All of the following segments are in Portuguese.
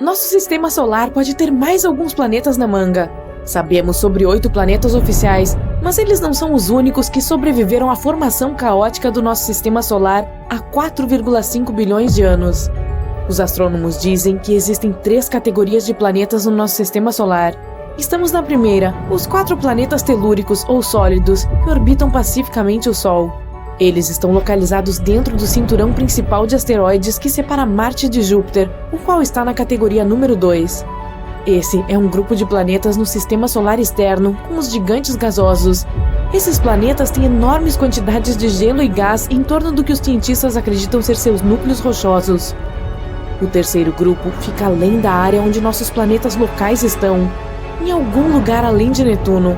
Nosso sistema solar pode ter mais alguns planetas na manga. Sabemos sobre 8 planetas oficiais, mas eles não são os únicos que sobreviveram à formação caótica do nosso sistema solar há 4,5 bilhões de anos. Os astrônomos dizem que existem 3 categorias de planetas no nosso sistema solar. Estamos na primeira, os 4 planetas telúricos ou sólidos que orbitam pacificamente o Sol. Eles estão localizados dentro do cinturão principal de asteroides que separa Marte de Júpiter, o qual está na categoria número 2. Esse é um grupo de planetas no sistema solar externo, com os gigantes gasosos. Esses planetas têm enormes quantidades de gelo e gás em torno do que os cientistas acreditam ser seus núcleos rochosos. O terceiro grupo fica além da área onde nossos planetas locais estão, em algum lugar além de Netuno.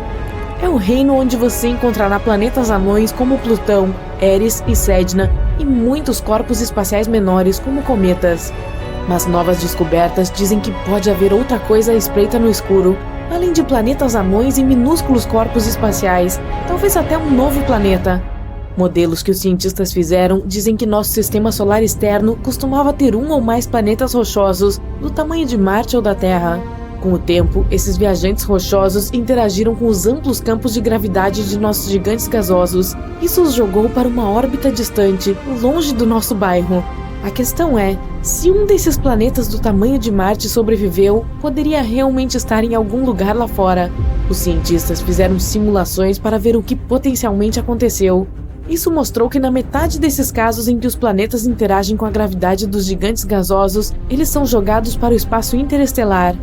É o reino onde você encontrará planetas anões como Plutão, Eris e Sedna, e muitos corpos espaciais menores como cometas. Mas novas descobertas dizem que pode haver outra coisa à espreita no escuro, além de planetas anões e minúsculos corpos espaciais, talvez até um novo planeta. Modelos que os cientistas fizeram dizem que nosso sistema solar externo costumava ter um ou mais planetas rochosos do tamanho de Marte ou da Terra. Com o tempo, esses viajantes rochosos interagiram com os amplos campos de gravidade de nossos gigantes gasosos. Isso os jogou para uma órbita distante, longe do nosso bairro. A questão é, se um desses planetas do tamanho de Marte sobreviveu, poderia realmente estar em algum lugar lá fora. Os cientistas fizeram simulações para ver o que potencialmente aconteceu. Isso mostrou que na metade desses casos em que os planetas interagem com a gravidade dos gigantes gasosos, eles são jogados para o espaço interestelar.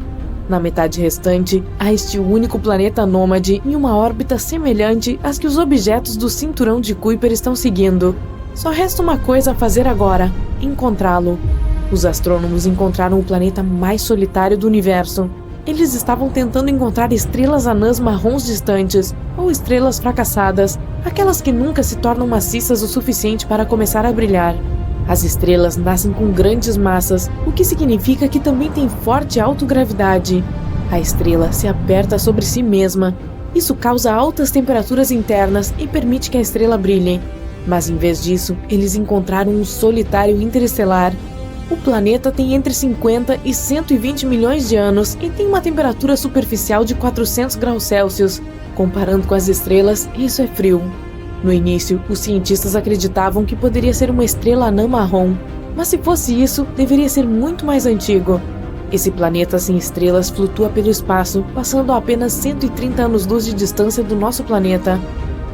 Na metade restante, há este único planeta nômade em uma órbita semelhante às que os objetos do cinturão de Kuiper estão seguindo. Só resta uma coisa a fazer agora: encontrá-lo. Os astrônomos encontraram o planeta mais solitário do universo. Eles estavam tentando encontrar estrelas anãs marrons distantes, ou estrelas fracassadas, aquelas que nunca se tornam maciças o suficiente para começar a brilhar. As estrelas nascem com grandes massas, o que significa que também tem forte autogravidade. A estrela se aperta sobre si mesma. Isso causa altas temperaturas internas e permite que a estrela brilhe. Mas em vez disso, eles encontraram um solitário interestelar. O planeta tem entre 50 e 120 milhões de anos e tem uma temperatura superficial de 400 graus Celsius. Comparando com as estrelas, isso é frio. No início, os cientistas acreditavam que poderia ser uma estrela anã marrom, mas se fosse isso, deveria ser muito mais antigo. Esse planeta sem estrelas flutua pelo espaço, passando a apenas 130 anos-luz de distância do nosso planeta.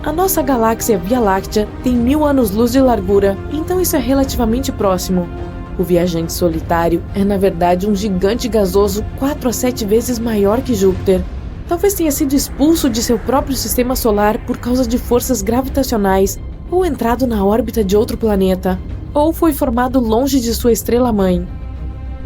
A nossa galáxia Via Láctea tem 1000 anos-luz de largura, então isso é relativamente próximo. O viajante solitário é, na verdade, um gigante gasoso 4 a 7 vezes maior que Júpiter. Talvez tenha sido expulso de seu próprio sistema solar por causa de forças gravitacionais, ou entrado na órbita de outro planeta, ou foi formado longe de sua estrela-mãe.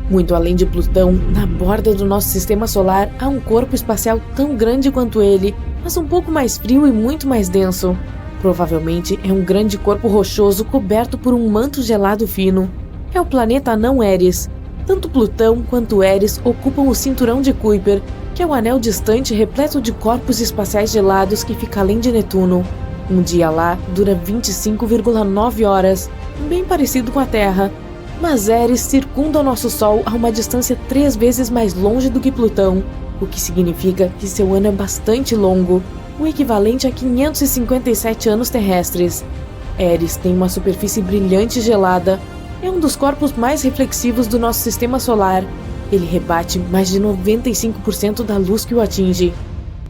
Muito além de Plutão, na borda do nosso sistema solar há um corpo espacial tão grande quanto ele, mas um pouco mais frio e muito mais denso. Provavelmente é um grande corpo rochoso coberto por um manto gelado fino. É o planeta anão Eris. Tanto Plutão quanto Eris ocupam o cinturão de Kuiper, que é um anel distante repleto de corpos espaciais gelados que fica além de Netuno. Um dia lá dura 25,9 horas, bem parecido com a Terra. Mas Eris circunda o nosso Sol a uma distância 3 vezes mais longe do que Plutão, o que significa que seu ano é bastante longo, o equivalente a 557 anos terrestres. Eris tem uma superfície brilhante e gelada. É um dos corpos mais reflexivos do nosso sistema solar. Ele rebate mais de 95% da luz que o atinge.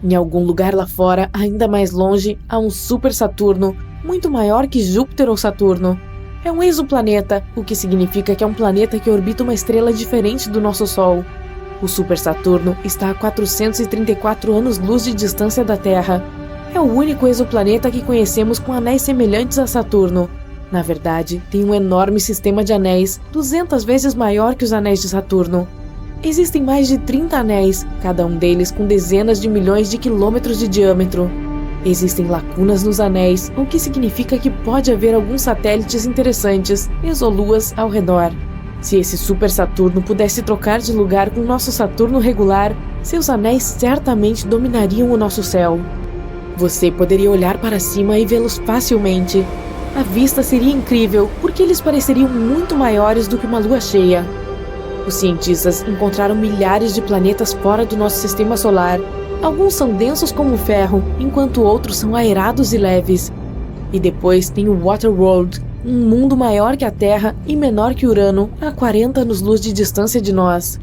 Em algum lugar lá fora, ainda mais longe, há um super Saturno, muito maior que Júpiter ou Saturno. É um exoplaneta, o que significa que é um planeta que orbita uma estrela diferente do nosso Sol. O super Saturno está a 434 anos-luz de distância da Terra. É o único exoplaneta que conhecemos com anéis semelhantes a Saturno. Na verdade, tem um enorme sistema de anéis, 200 vezes maior que os anéis de Saturno. Existem mais de 30 anéis, cada um deles com dezenas de milhões de quilômetros de diâmetro. Existem lacunas nos anéis, o que significa que pode haver alguns satélites interessantes, exoluas, ao redor. Se esse super Saturno pudesse trocar de lugar com nosso Saturno regular, seus anéis certamente dominariam o nosso céu. Você poderia olhar para cima e vê-los facilmente. A vista seria incrível, porque eles pareceriam muito maiores do que uma lua cheia. Os cientistas encontraram milhares de planetas fora do nosso sistema solar. Alguns são densos como o ferro, enquanto outros são aerados e leves. E depois tem o Waterworld, um mundo maior que a Terra e menor que Urano, a 40 anos-luz de distância de nós.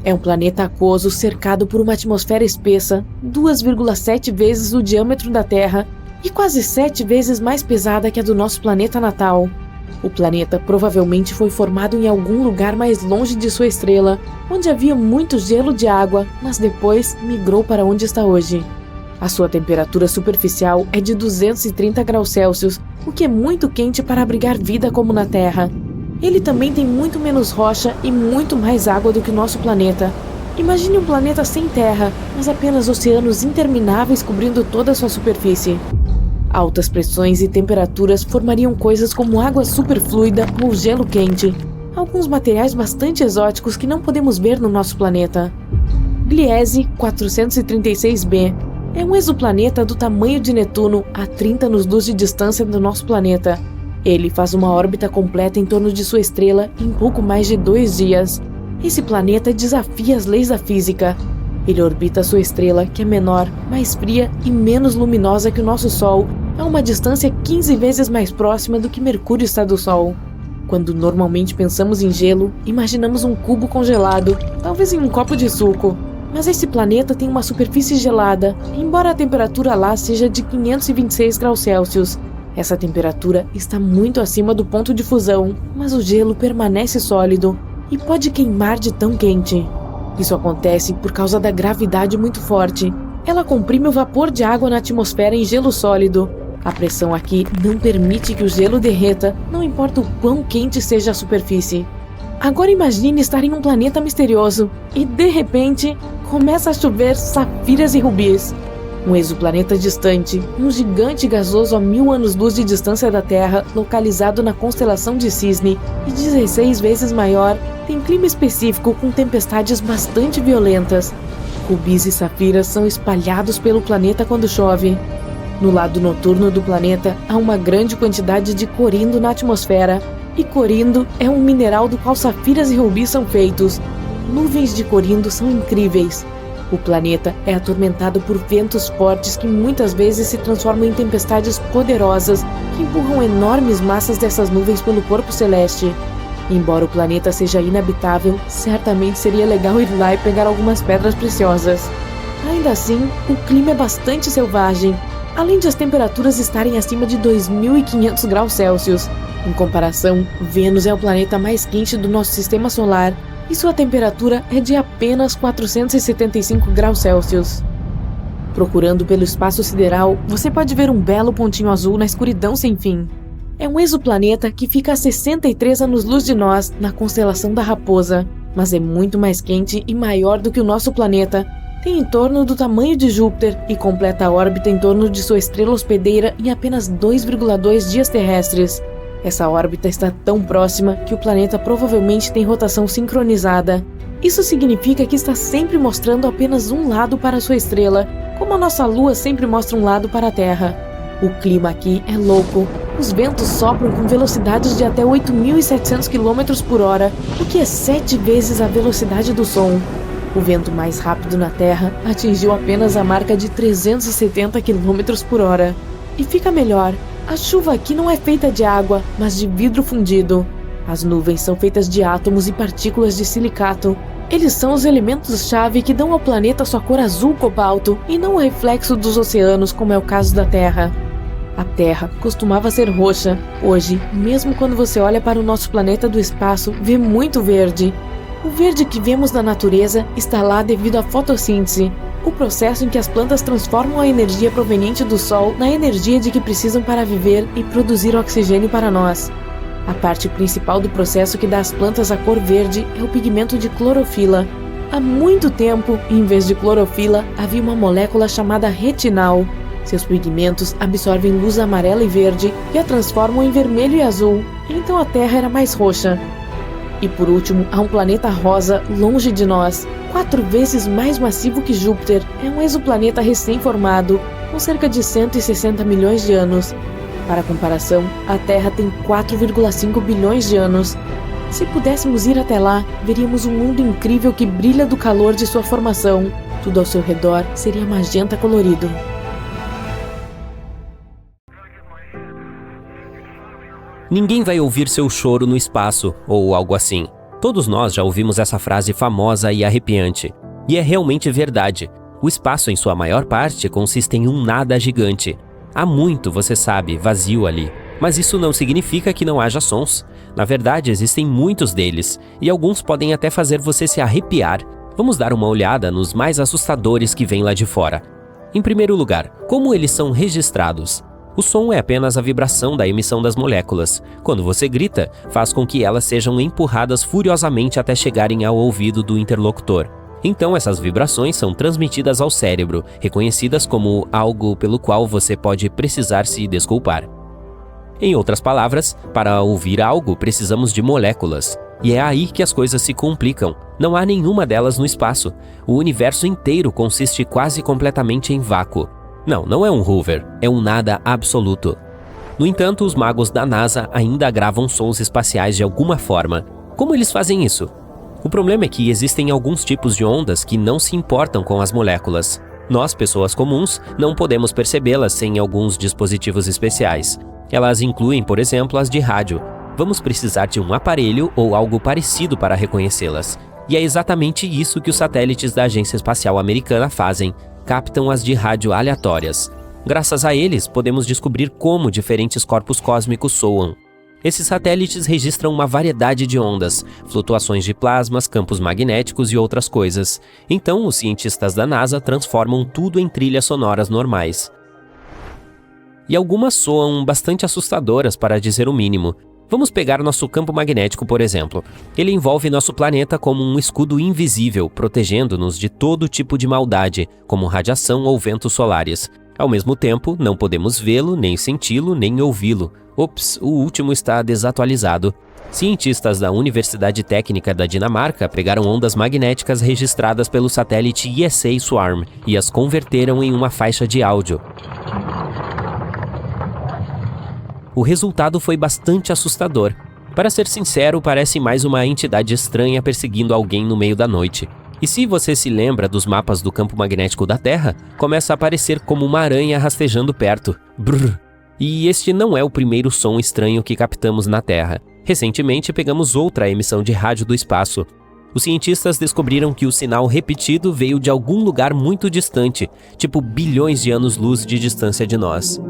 É um planeta aquoso cercado por uma atmosfera espessa, 2,7 vezes o diâmetro da Terra e quase 7 vezes mais pesada que a do nosso planeta natal. O planeta provavelmente foi formado em algum lugar mais longe de sua estrela, onde havia muito gelo de água, mas depois migrou para onde está hoje. A sua temperatura superficial é de 230 graus Celsius, o que é muito quente para abrigar vida como na Terra. Ele também tem muito menos rocha e muito mais água do que o nosso planeta. Imagine um planeta sem terra, mas apenas oceanos intermináveis cobrindo toda a sua superfície. Altas pressões e temperaturas formariam coisas como água superfluida ou gelo quente, alguns materiais bastante exóticos que não podemos ver no nosso planeta. Gliese 436b é um exoplaneta do tamanho de Netuno a 30 anos-luz de distância do nosso planeta. Ele faz uma órbita completa em torno de sua estrela em pouco mais de 2 dias. Esse planeta desafia as leis da física. Ele orbita sua estrela, que é menor, mais fria e menos luminosa que o nosso Sol, a uma distância 15 vezes mais próxima do que Mercúrio está do Sol. Quando normalmente pensamos em gelo, imaginamos um cubo congelado, talvez em um copo de suco. Mas esse planeta tem uma superfície gelada, embora a temperatura lá seja de 526 graus Celsius. Essa temperatura está muito acima do ponto de fusão, mas o gelo permanece sólido e pode queimar de tão quente. Isso acontece por causa da gravidade muito forte. Ela comprime o vapor de água na atmosfera em gelo sólido. A pressão aqui não permite que o gelo derreta, não importa o quão quente seja a superfície. Agora imagine estar em um planeta misterioso e, de repente, começa a chover safiras e rubis. Um exoplaneta distante, um gigante gasoso a 1000 anos-luz de distância da Terra, localizado na constelação de Cisne e 16 vezes maior, tem clima específico com tempestades bastante violentas. Rubis e safiras são espalhados pelo planeta quando chove. No lado noturno do planeta, há uma grande quantidade de corindo na atmosfera, e corindo é um mineral do qual safiras e rubis são feitos. Nuvens de corindo são incríveis. O planeta é atormentado por ventos fortes que muitas vezes se transformam em tempestades poderosas que empurram enormes massas dessas nuvens pelo corpo celeste. Embora o planeta seja inabitável, certamente seria legal ir lá e pegar algumas pedras preciosas. Ainda assim, o clima é bastante selvagem, além de as temperaturas estarem acima de 2.500 graus Celsius. Em comparação, Vênus é o planeta mais quente do nosso sistema solar e sua temperatura é de apenas 475 graus Celsius. Procurando pelo espaço sideral, você pode ver um belo pontinho azul na escuridão sem fim. É um exoplaneta que fica a 63 anos-luz de nós, na constelação da Raposa, mas é muito mais quente e maior do que o nosso planeta. Tem em torno do tamanho de Júpiter e completa a órbita em torno de sua estrela hospedeira em apenas 2,2 dias terrestres. Essa órbita está tão próxima que o planeta provavelmente tem rotação sincronizada. Isso significa que está sempre mostrando apenas um lado para sua estrela, como a nossa Lua sempre mostra um lado para a Terra. O clima aqui é louco. Os ventos sopram com velocidades de até 8.700 km por hora, o que é 7 vezes a velocidade do som. O vento mais rápido na Terra atingiu apenas a marca de 370 km por hora. E fica melhor. A chuva aqui não é feita de água, mas de vidro fundido. As nuvens são feitas de átomos e partículas de silicato. Eles são os elementos-chave que dão ao planeta sua cor azul cobalto e não o reflexo dos oceanos, como é o caso da Terra. A Terra costumava ser roxa. Hoje, mesmo quando você olha para o nosso planeta do espaço, vê muito verde. O verde que vemos na natureza está lá devido à fotossíntese, o processo em que as plantas transformam a energia proveniente do Sol na energia de que precisam para viver e produzir oxigênio para nós. A parte principal do processo que dá às plantas a cor verde é o pigmento de clorofila. Há muito tempo, em vez de clorofila, havia uma molécula chamada retinal. Seus pigmentos absorvem luz amarela e verde e a transformam em vermelho e azul, então a Terra era mais roxa. E por último, há um planeta rosa longe de nós, 4 vezes mais massivo que Júpiter. É um exoplaneta recém-formado, com cerca de 160 milhões de anos. Para comparação, a Terra tem 4,5 bilhões de anos. Se pudéssemos ir até lá, veríamos um mundo incrível que brilha do calor de sua formação. Tudo ao seu redor seria magenta colorido. Ninguém vai ouvir seu choro no espaço, ou algo assim. Todos nós já ouvimos essa frase famosa e arrepiante. E é realmente verdade. O espaço, em sua maior parte, consiste em um nada gigante. Há muito, você sabe, vazio ali. Mas isso não significa que não haja sons. Na verdade, existem muitos deles, e alguns podem até fazer você se arrepiar. Vamos dar uma olhada nos mais assustadores que vêm lá de fora. Em primeiro lugar, como eles são registrados? O som é apenas a vibração da emissão das moléculas. Quando você grita, faz com que elas sejam empurradas furiosamente até chegarem ao ouvido do interlocutor. Então essas vibrações são transmitidas ao cérebro, reconhecidas como algo pelo qual você pode precisar se desculpar. Em outras palavras, para ouvir algo precisamos de moléculas. E é aí que as coisas se complicam. Não há nenhuma delas no espaço. O universo inteiro consiste quase completamente em vácuo. Não é um Hoover, é um nada absoluto. No entanto, os magos da NASA ainda gravam sons espaciais de alguma forma. Como eles fazem isso? O problema é que existem alguns tipos de ondas que não se importam com as moléculas. Nós, pessoas comuns, não podemos percebê-las sem alguns dispositivos especiais. Elas incluem, por exemplo, as de rádio. Vamos precisar de um aparelho ou algo parecido para reconhecê-las. E é exatamente isso que os satélites da Agência Espacial Americana fazem. Captam as de rádio aleatórias. Graças a eles, podemos descobrir como diferentes corpos cósmicos soam. Esses satélites registram uma variedade de ondas, flutuações de plasmas, campos magnéticos e outras coisas. Então, os cientistas da NASA transformam tudo em trilhas sonoras normais. E algumas soam bastante assustadoras, para dizer o mínimo. Vamos pegar nosso campo magnético, por exemplo. Ele envolve nosso planeta como um escudo invisível, protegendo-nos de todo tipo de maldade, como radiação ou ventos solares. Ao mesmo tempo, não podemos vê-lo, nem senti-lo, nem ouvi-lo. Ops, o último está desatualizado. Cientistas da Universidade Técnica da Dinamarca pegaram ondas magnéticas registradas pelo satélite ESA Swarm e as converteram em uma faixa de áudio. O resultado foi bastante assustador. Para ser sincero, parece mais uma entidade estranha perseguindo alguém no meio da noite. E se você se lembra dos mapas do campo magnético da Terra, começa a aparecer como uma aranha rastejando perto. Brrr. E este não é o primeiro som estranho que captamos na Terra. Recentemente pegamos outra emissão de rádio do espaço. Os cientistas descobriram que o sinal repetido veio de algum lugar muito distante, tipo bilhões de anos-luz de distância de nós.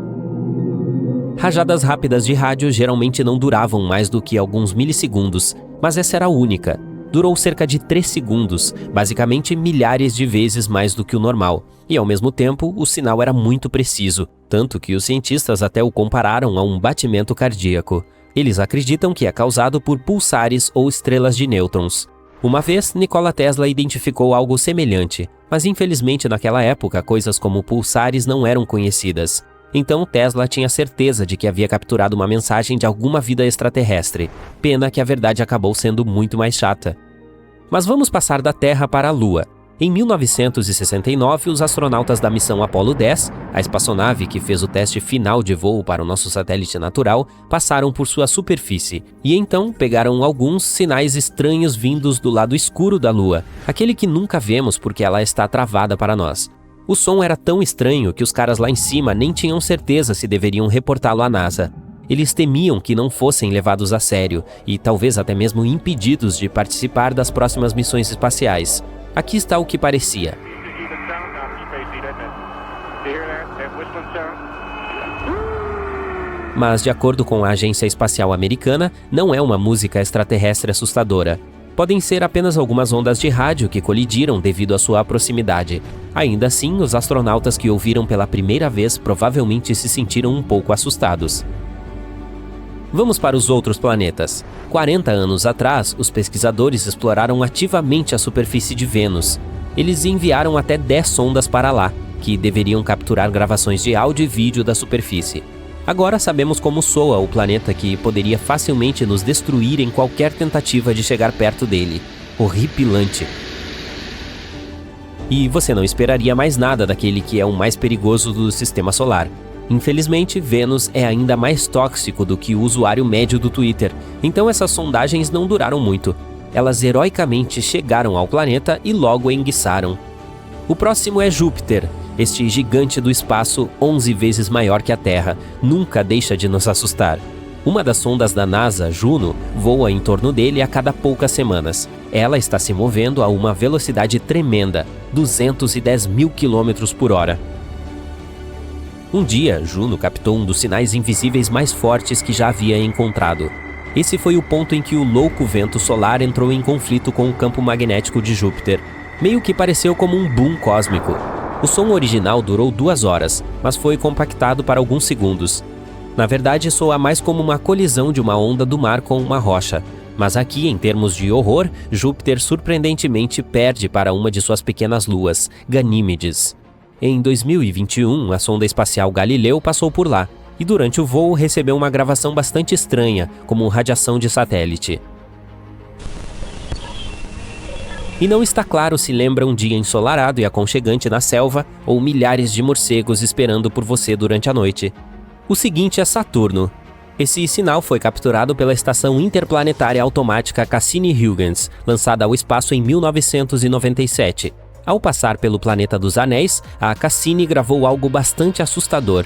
Rajadas rápidas de rádio geralmente não duravam mais do que alguns milissegundos, mas essa era a única. Durou cerca de 3 segundos, basicamente milhares de vezes mais do que o normal. E ao mesmo tempo, o sinal era muito preciso, tanto que os cientistas até o compararam a um batimento cardíaco. Eles acreditam que é causado por pulsares ou estrelas de nêutrons. Uma vez, Nikola Tesla identificou algo semelhante, mas infelizmente naquela época coisas como pulsares não eram conhecidas. Então Tesla tinha certeza de que havia capturado uma mensagem de alguma vida extraterrestre. Pena que a verdade acabou sendo muito mais chata. Mas vamos passar da Terra para a Lua. Em 1969, os astronautas da missão Apollo 10, a espaçonave que fez o teste final de voo para o nosso satélite natural, passaram por sua superfície. E então pegaram alguns sinais estranhos vindos do lado escuro da Lua, aquele que nunca vemos porque ela está travada para nós. O som era tão estranho que os caras lá em cima nem tinham certeza se deveriam reportá-lo à NASA. Eles temiam que não fossem levados a sério e talvez até mesmo impedidos de participar das próximas missões espaciais. Aqui está o que parecia. Mas, de acordo com a Agência Espacial Americana, não é uma música extraterrestre assustadora. Podem ser apenas algumas ondas de rádio que colidiram devido à sua proximidade. Ainda assim, os astronautas que ouviram pela primeira vez provavelmente se sentiram um pouco assustados. Vamos para os outros planetas. 40 anos atrás, os pesquisadores exploraram ativamente a superfície de Vênus. Eles enviaram até 10 sondas para lá, que deveriam capturar gravações de áudio e vídeo da superfície. Agora sabemos como soa o planeta que poderia facilmente nos destruir em qualquer tentativa de chegar perto dele. Horripilante. E você não esperaria mais nada daquele que é o mais perigoso do sistema solar. Infelizmente, Vênus é ainda mais tóxico do que o usuário médio do Twitter, então essas sondagens não duraram muito. Elas heroicamente chegaram ao planeta e logo enguiçaram. O próximo é Júpiter. Este gigante do espaço, 11 vezes maior que a Terra, nunca deixa de nos assustar. Uma das sondas da NASA, Juno, voa em torno dele a cada poucas semanas. Ela está se movendo a uma velocidade tremenda, 210 mil quilômetros por hora. Um dia, Juno captou um dos sinais invisíveis mais fortes que já havia encontrado. Esse foi o ponto em que o louco vento solar entrou em conflito com o campo magnético de Júpiter. Meio que pareceu como um boom cósmico. O som original durou 2 horas, mas foi compactado para alguns segundos. Na verdade, soa mais como uma colisão de uma onda do mar com uma rocha. Mas aqui, em termos de horror, Júpiter surpreendentemente perde para uma de suas pequenas luas, Ganímedes. Em 2021, a sonda espacial Galileu passou por lá, e durante o voo recebeu uma gravação bastante estranha, como radiação de satélite. E não está claro se lembra um dia ensolarado e aconchegante na selva, ou milhares de morcegos esperando por você durante a noite. O seguinte é Saturno. Esse sinal foi capturado pela Estação Interplanetária Automática Cassini-Huygens, lançada ao espaço em 1997. Ao passar pelo Planeta dos Anéis, a Cassini gravou algo bastante assustador.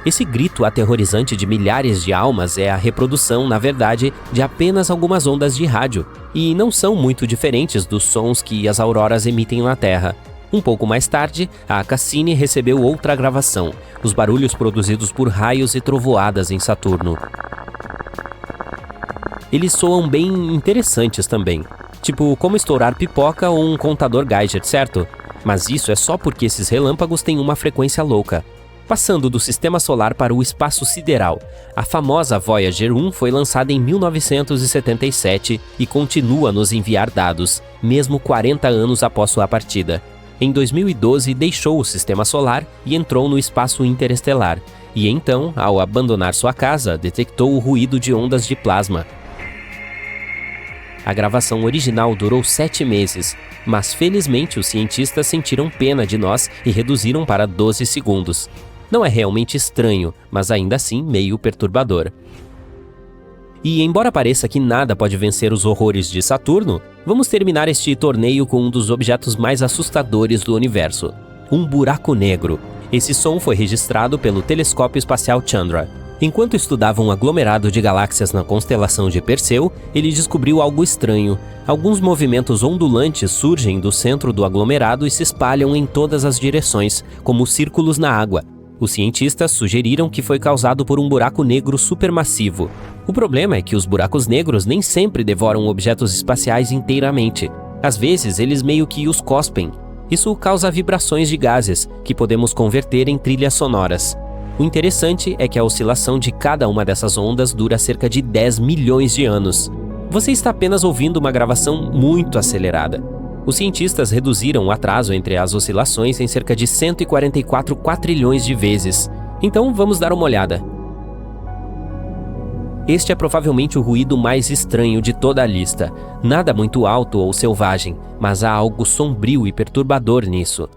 Esse grito aterrorizante de milhares de almas é a reprodução, na verdade, de apenas algumas ondas de rádio, e não são muito diferentes dos sons que as auroras emitem na Terra. Um pouco mais tarde, a Cassini recebeu outra gravação, os barulhos produzidos por raios e trovoadas em Saturno. Eles soam bem interessantes também, tipo como estourar pipoca ou um contador Geiger, certo? Mas isso é só porque esses relâmpagos têm uma frequência louca. Passando do sistema solar para o espaço sideral, a famosa Voyager 1 foi lançada em 1977 e continua a nos enviar dados, mesmo 40 anos após sua partida. Em 2012, deixou o sistema solar e entrou no espaço interestelar, e então, ao abandonar sua casa, detectou o ruído de ondas de plasma. A gravação original durou 7 meses, mas felizmente os cientistas sentiram pena de nós e reduziram para 12 segundos. Não é realmente estranho, mas ainda assim meio perturbador. E embora pareça que nada pode vencer os horrores de Saturno, vamos terminar este torneio com um dos objetos mais assustadores do universo, um buraco negro. Esse som foi registrado pelo Telescópio Espacial Chandra. Enquanto estudava um aglomerado de galáxias na constelação de Perseu, ele descobriu algo estranho. Alguns movimentos ondulantes surgem do centro do aglomerado e se espalham em todas as direções, como círculos na água. Os cientistas sugeriram que foi causado por um buraco negro supermassivo. O problema é que os buracos negros nem sempre devoram objetos espaciais inteiramente. Às vezes, eles meio que os cospem. Isso causa vibrações de gases, que podemos converter em trilhas sonoras. O interessante é que a oscilação de cada uma dessas ondas dura cerca de 10 milhões de anos. Você está apenas ouvindo uma gravação muito acelerada. Os cientistas reduziram o atraso entre as oscilações em cerca de 144 quatrilhões de vezes. Então vamos dar uma olhada. Este é provavelmente o ruído mais estranho de toda a lista. Nada muito alto ou selvagem, mas há algo sombrio e perturbador nisso.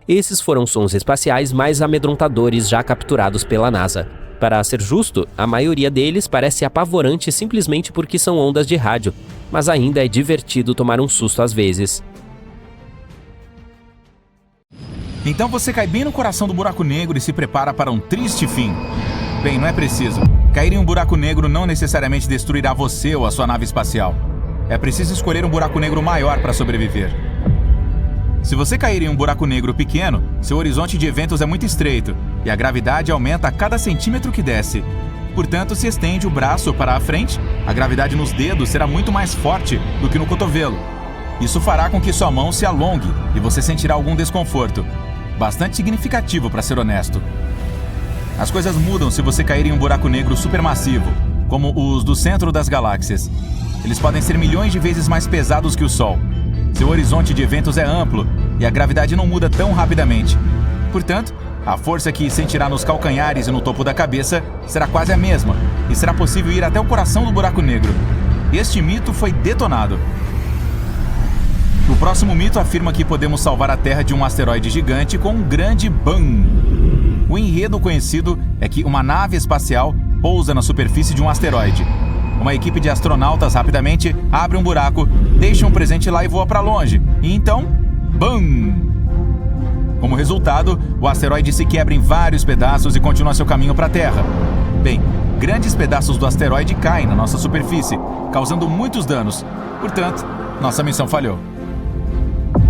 Esses foram sons espaciais mais amedrontadores já capturados pela NASA. Para ser justo, a maioria deles parece apavorante simplesmente porque são ondas de rádio, mas ainda é divertido tomar um susto às vezes. Então você cai bem no coração do buraco negro e se prepara para um triste fim. Bem, não é preciso. Cair em um buraco negro não necessariamente destruirá você ou a sua nave espacial. É preciso escolher um buraco negro maior para sobreviver. Se você cair em um buraco negro pequeno, seu horizonte de eventos é muito estreito e a gravidade aumenta a cada centímetro que desce. Portanto, se estende o braço para a frente, a gravidade nos dedos será muito mais forte do que no cotovelo. Isso fará com que sua mão se alongue e você sentirá algum desconforto. Bastante significativo, para ser honesto. As coisas mudam se você cair em um buraco negro supermassivo, como os do centro das galáxias. Eles podem ser milhões de vezes mais pesados que o Sol. Seu horizonte de eventos é amplo e a gravidade não muda tão rapidamente. Portanto, a força que sentirá nos calcanhares e no topo da cabeça será quase a mesma e será possível ir até o coração do buraco negro. Este mito foi detonado. O próximo mito afirma que podemos salvar a Terra de um asteroide gigante com um grande bang. O enredo conhecido é que uma nave espacial pousa na superfície de um asteroide. Uma equipe de astronautas rapidamente abre um buraco, deixa um presente lá e voa para longe. E então, bang! Como resultado, o asteroide se quebra em vários pedaços e continua seu caminho para a Terra. Bem, grandes pedaços do asteroide caem na nossa superfície, causando muitos danos. Portanto, nossa missão falhou.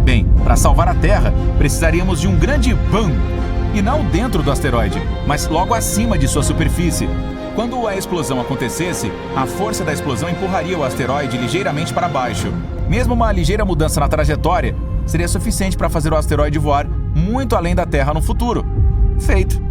Bem, para salvar a Terra, precisaríamos de um grande bang. E não dentro do asteroide, mas logo acima de sua superfície. Quando a explosão acontecesse, a força da explosão empurraria o asteroide ligeiramente para baixo. Mesmo uma ligeira mudança na trajetória seria suficiente para fazer o asteroide voar muito além da Terra no futuro. Feito.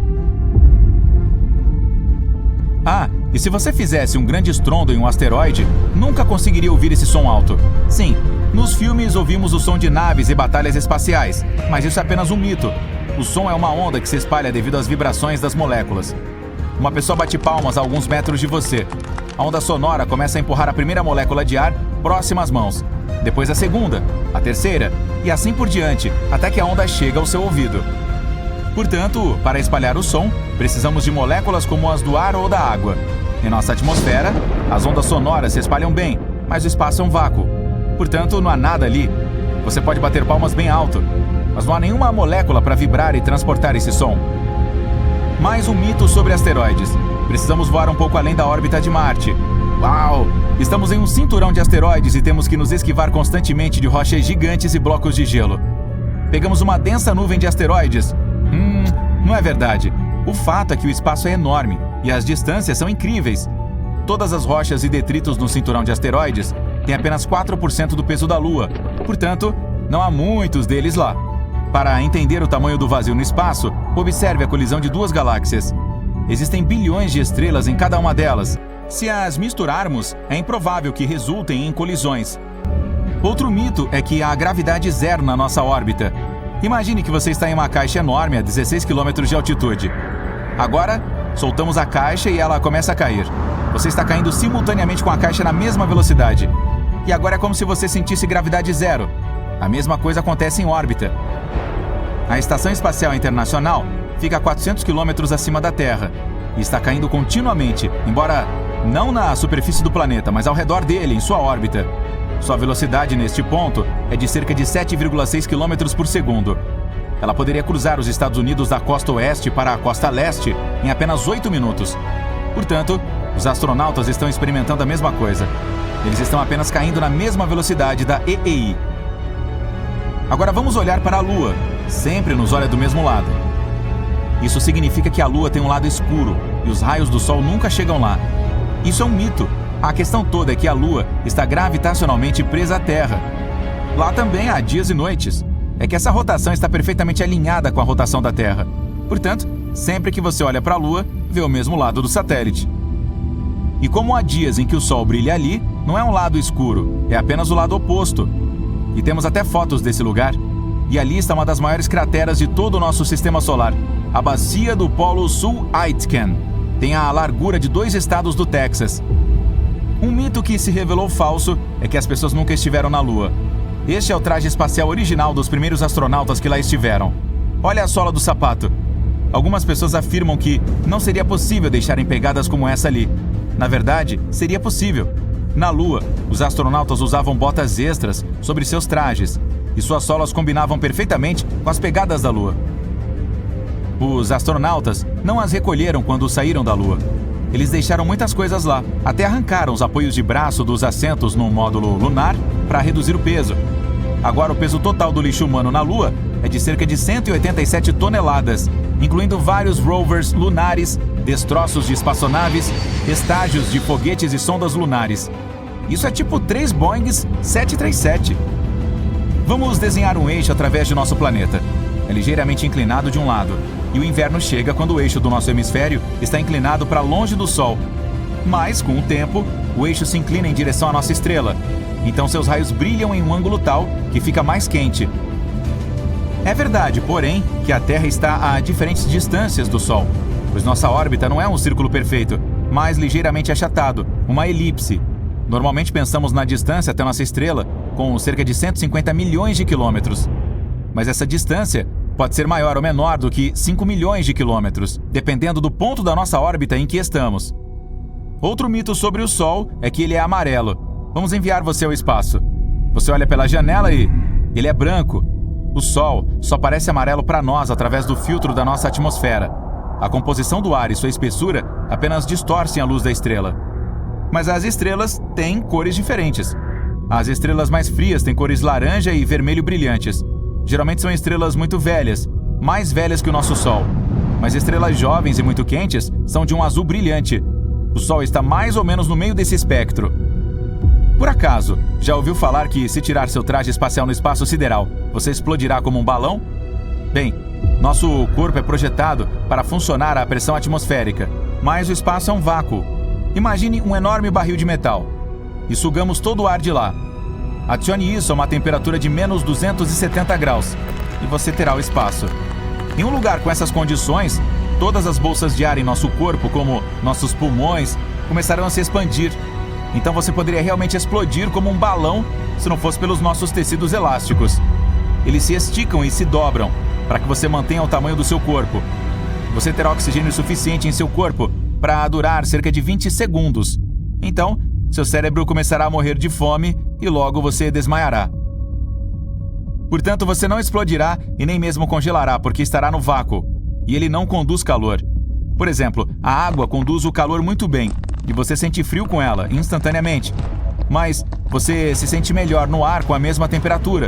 Ah, e se você fizesse um grande estrondo em um asteroide, nunca conseguiria ouvir esse som alto. Sim, nos filmes ouvimos o som de naves e batalhas espaciais, mas isso é apenas um mito. O som é uma onda que se espalha devido às vibrações das moléculas. Uma pessoa bate palmas a alguns metros de você. A onda sonora começa a empurrar a primeira molécula de ar próxima às mãos, depois a segunda, a terceira, e assim por diante, até que a onda chega ao seu ouvido. Portanto, para espalhar o som, precisamos de moléculas como as do ar ou da água. Em nossa atmosfera, as ondas sonoras se espalham bem, mas o espaço é um vácuo. Portanto, não há nada ali. Você pode bater palmas bem alto, mas não há nenhuma molécula para vibrar e transportar esse som. Mais um mito sobre asteroides. Precisamos voar um pouco além da órbita de Marte. Uau! Estamos em um cinturão de asteroides e temos que nos esquivar constantemente de rochas gigantes e blocos de gelo. Pegamos uma densa nuvem de asteroides. Não é verdade. O fato é que o espaço é enorme e as distâncias são incríveis. Todas as rochas e detritos no cinturão de asteroides têm apenas 4% do peso da Lua. Portanto, não há muitos deles lá. Para entender o tamanho do vazio no espaço, observe a colisão de duas galáxias. Existem bilhões de estrelas em cada uma delas. Se as misturarmos, é improvável que resultem em colisões. Outro mito é que há gravidade zero na nossa órbita. Imagine que você está em uma caixa enorme a 16 km de altitude. Agora, soltamos a caixa e ela começa a cair. Você está caindo simultaneamente com a caixa na mesma velocidade. E agora é como se você sentisse gravidade zero. A mesma coisa acontece em órbita. A Estação Espacial Internacional fica a 400 km acima da Terra e está caindo continuamente, embora não na superfície do planeta, mas ao redor dele, em sua órbita. Sua velocidade neste ponto é de cerca de 7,6 km por segundo. Ela poderia cruzar os Estados Unidos da costa oeste para a costa leste em apenas 8 minutos. Portanto, os astronautas estão experimentando a mesma coisa. Eles estão apenas caindo na mesma velocidade da EEI. Agora vamos olhar para a Lua. Sempre nos olha do mesmo lado. Isso significa que a Lua tem um lado escuro e os raios do Sol nunca chegam lá. Isso é um mito. A questão toda é que a Lua está gravitacionalmente presa à Terra. Lá também há dias e noites. É que essa rotação está perfeitamente alinhada com a rotação da Terra. Portanto, sempre que você olha para a Lua, vê o mesmo lado do satélite. E como há dias em que o Sol brilha ali, não é um lado escuro, é apenas o lado oposto. E temos até fotos desse lugar. E ali está uma das maiores crateras de todo o nosso sistema solar, a bacia do Polo Sul Aitken. Tem a largura de 2 estados do Texas. Um mito que se revelou falso é que as pessoas nunca estiveram na Lua. Este é o traje espacial original dos primeiros astronautas que lá estiveram. Olha a sola do sapato. Algumas pessoas afirmam que não seria possível deixarem pegadas como essa ali. Na verdade, seria possível. Na Lua, os astronautas usavam botas extras sobre seus trajes, e suas solas combinavam perfeitamente com as pegadas da Lua. Os astronautas não as recolheram quando saíram da Lua. Eles deixaram muitas coisas lá, até arrancaram os apoios de braço dos assentos no módulo lunar para reduzir o peso. Agora o peso total do lixo humano na Lua é de cerca de 187 toneladas, incluindo vários rovers lunares, destroços de espaçonaves, estágios de foguetes e sondas lunares. Isso é tipo 3 Boeings 737. Vamos desenhar um eixo através de nosso planeta. É ligeiramente inclinado de um lado, e o inverno chega quando o eixo do nosso hemisfério está inclinado para longe do Sol. Mas, com o tempo, o eixo se inclina em direção à nossa estrela. Então seus raios brilham em um ângulo tal que fica mais quente. É verdade, porém, que a Terra está a diferentes distâncias do Sol, pois nossa órbita não é um círculo perfeito, mas ligeiramente achatado, uma elipse. Normalmente pensamos na distância até nossa estrela, com cerca de 150 milhões de quilômetros. Mas essa distância pode ser maior ou menor do que 5 milhões de quilômetros, dependendo do ponto da nossa órbita em que estamos. Outro mito sobre o Sol é que ele é amarelo. Vamos enviar você ao espaço. Você olha pela janela e ele é branco. O Sol só parece amarelo para nós através do filtro da nossa atmosfera. A composição do ar e sua espessura apenas distorcem a luz da estrela. Mas as estrelas têm cores diferentes. As estrelas mais frias têm cores laranja e vermelho brilhantes. Geralmente são estrelas muito velhas, mais velhas que o nosso Sol. Mas estrelas jovens e muito quentes são de um azul brilhante. O Sol está mais ou menos no meio desse espectro. Por acaso, já ouviu falar que se tirar seu traje espacial no espaço sideral, você explodirá como um balão? Bem, nosso corpo é projetado para funcionar à pressão atmosférica, mas o espaço é um vácuo. Imagine um enorme barril de metal e sugamos todo o ar de lá. Adicione isso a uma temperatura de menos 270 graus e você terá o espaço. Em um lugar com essas condições, todas as bolsas de ar em nosso corpo, como nossos pulmões, começarão a se expandir. Então você poderia realmente explodir como um balão se não fosse pelos nossos tecidos elásticos. Eles se esticam e se dobram para que você mantenha o tamanho do seu corpo. Você terá oxigênio suficiente em seu corpo para durar cerca de 20 segundos. Então, seu cérebro começará a morrer de fome e logo você desmaiará. Portanto, você não explodirá e nem mesmo congelará, porque estará no vácuo, e ele não conduz calor. Por exemplo, a água conduz o calor muito bem, e você sente frio com ela, instantaneamente. Mas você se sente melhor no ar com a mesma temperatura.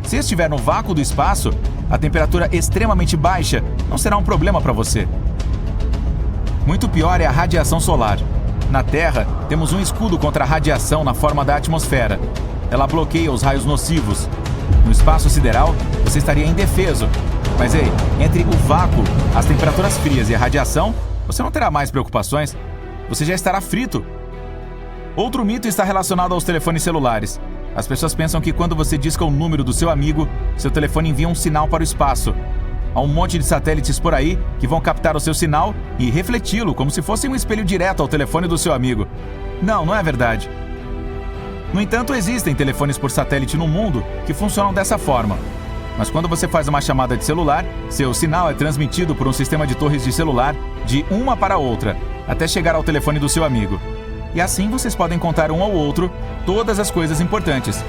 Se estiver no vácuo do espaço, a temperatura extremamente baixa não será um problema para você. Muito pior é a radiação solar. Na Terra, temos um escudo contra a radiação na forma da atmosfera. Ela bloqueia os raios nocivos. No espaço sideral, você estaria indefeso. Mas ei, entre o vácuo, as temperaturas frias e a radiação, você não terá mais preocupações. Você já estará frito. Outro mito está relacionado aos telefones celulares. As pessoas pensam que quando você disca o número do seu amigo, seu telefone envia um sinal para o espaço. Há um monte de satélites por aí que vão captar o seu sinal e refleti-lo como se fosse um espelho direto ao telefone do seu amigo. Não é verdade. No entanto, existem telefones por satélite no mundo que funcionam dessa forma. Mas quando você faz uma chamada de celular, seu sinal é transmitido por um sistema de torres de celular de uma para outra, até chegar ao telefone do seu amigo. E assim vocês podem contar um ao outro todas as coisas importantes.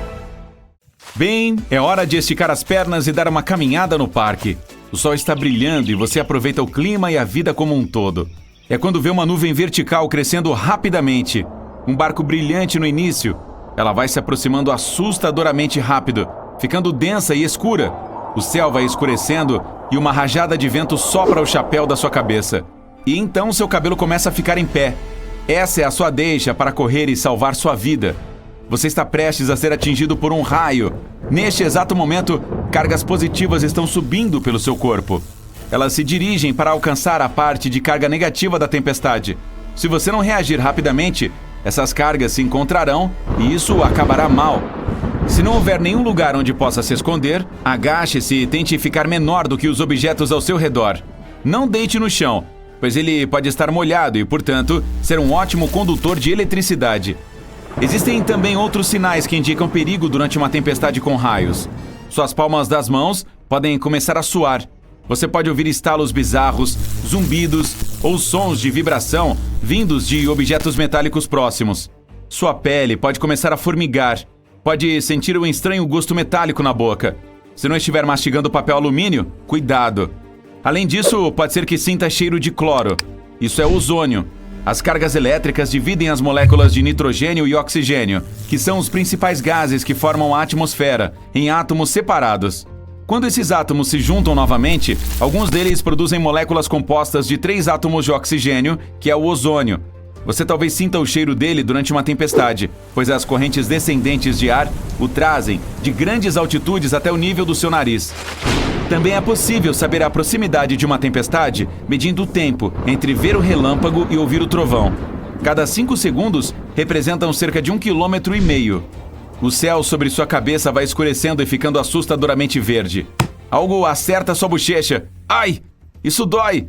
Bem, é hora de esticar as pernas e dar uma caminhada no parque. O sol está brilhando e você aproveita o clima e a vida como um todo. É quando vê uma nuvem vertical crescendo rapidamente. Um barco brilhante no início. Ela vai se aproximando assustadoramente rápido, ficando densa e escura. O céu vai escurecendo e uma rajada de vento sopra o chapéu da sua cabeça. E então seu cabelo começa a ficar em pé. Essa é a sua deixa para correr e salvar sua vida. Você está prestes a ser atingido por um raio. Neste exato momento, cargas positivas estão subindo pelo seu corpo. Elas se dirigem para alcançar a parte de carga negativa da tempestade. Se você não reagir rapidamente, essas cargas se encontrarão e isso acabará mal. Se não houver nenhum lugar onde possa se esconder, agache-se e tente ficar menor do que os objetos ao seu redor. Não deite no chão, pois ele pode estar molhado e, portanto, ser um ótimo condutor de eletricidade. Existem também outros sinais que indicam perigo durante uma tempestade com raios. Suas palmas das mãos podem começar a suar. Você pode ouvir estalos bizarros, zumbidos ou sons de vibração vindos de objetos metálicos próximos. Sua pele pode começar a formigar. Pode sentir um estranho gosto metálico na boca. Se não estiver mastigando papel alumínio, cuidado. Além disso, pode ser que sinta cheiro de cloro. Isso é ozônio. As cargas elétricas dividem as moléculas de nitrogênio e oxigênio, que são os principais gases que formam a atmosfera, em átomos separados. Quando esses átomos se juntam novamente, alguns deles produzem moléculas compostas de 3 átomos de oxigênio, que é o ozônio. Você talvez sinta o cheiro dele durante uma tempestade, pois as correntes descendentes de ar o trazem de grandes altitudes até o nível do seu nariz. Também é possível saber a proximidade de uma tempestade medindo o tempo entre ver o relâmpago e ouvir o trovão. Cada 5 segundos representam cerca de 1,5 km. O céu sobre sua cabeça vai escurecendo e ficando assustadoramente verde. Algo acerta sua bochecha. Ai! Isso dói!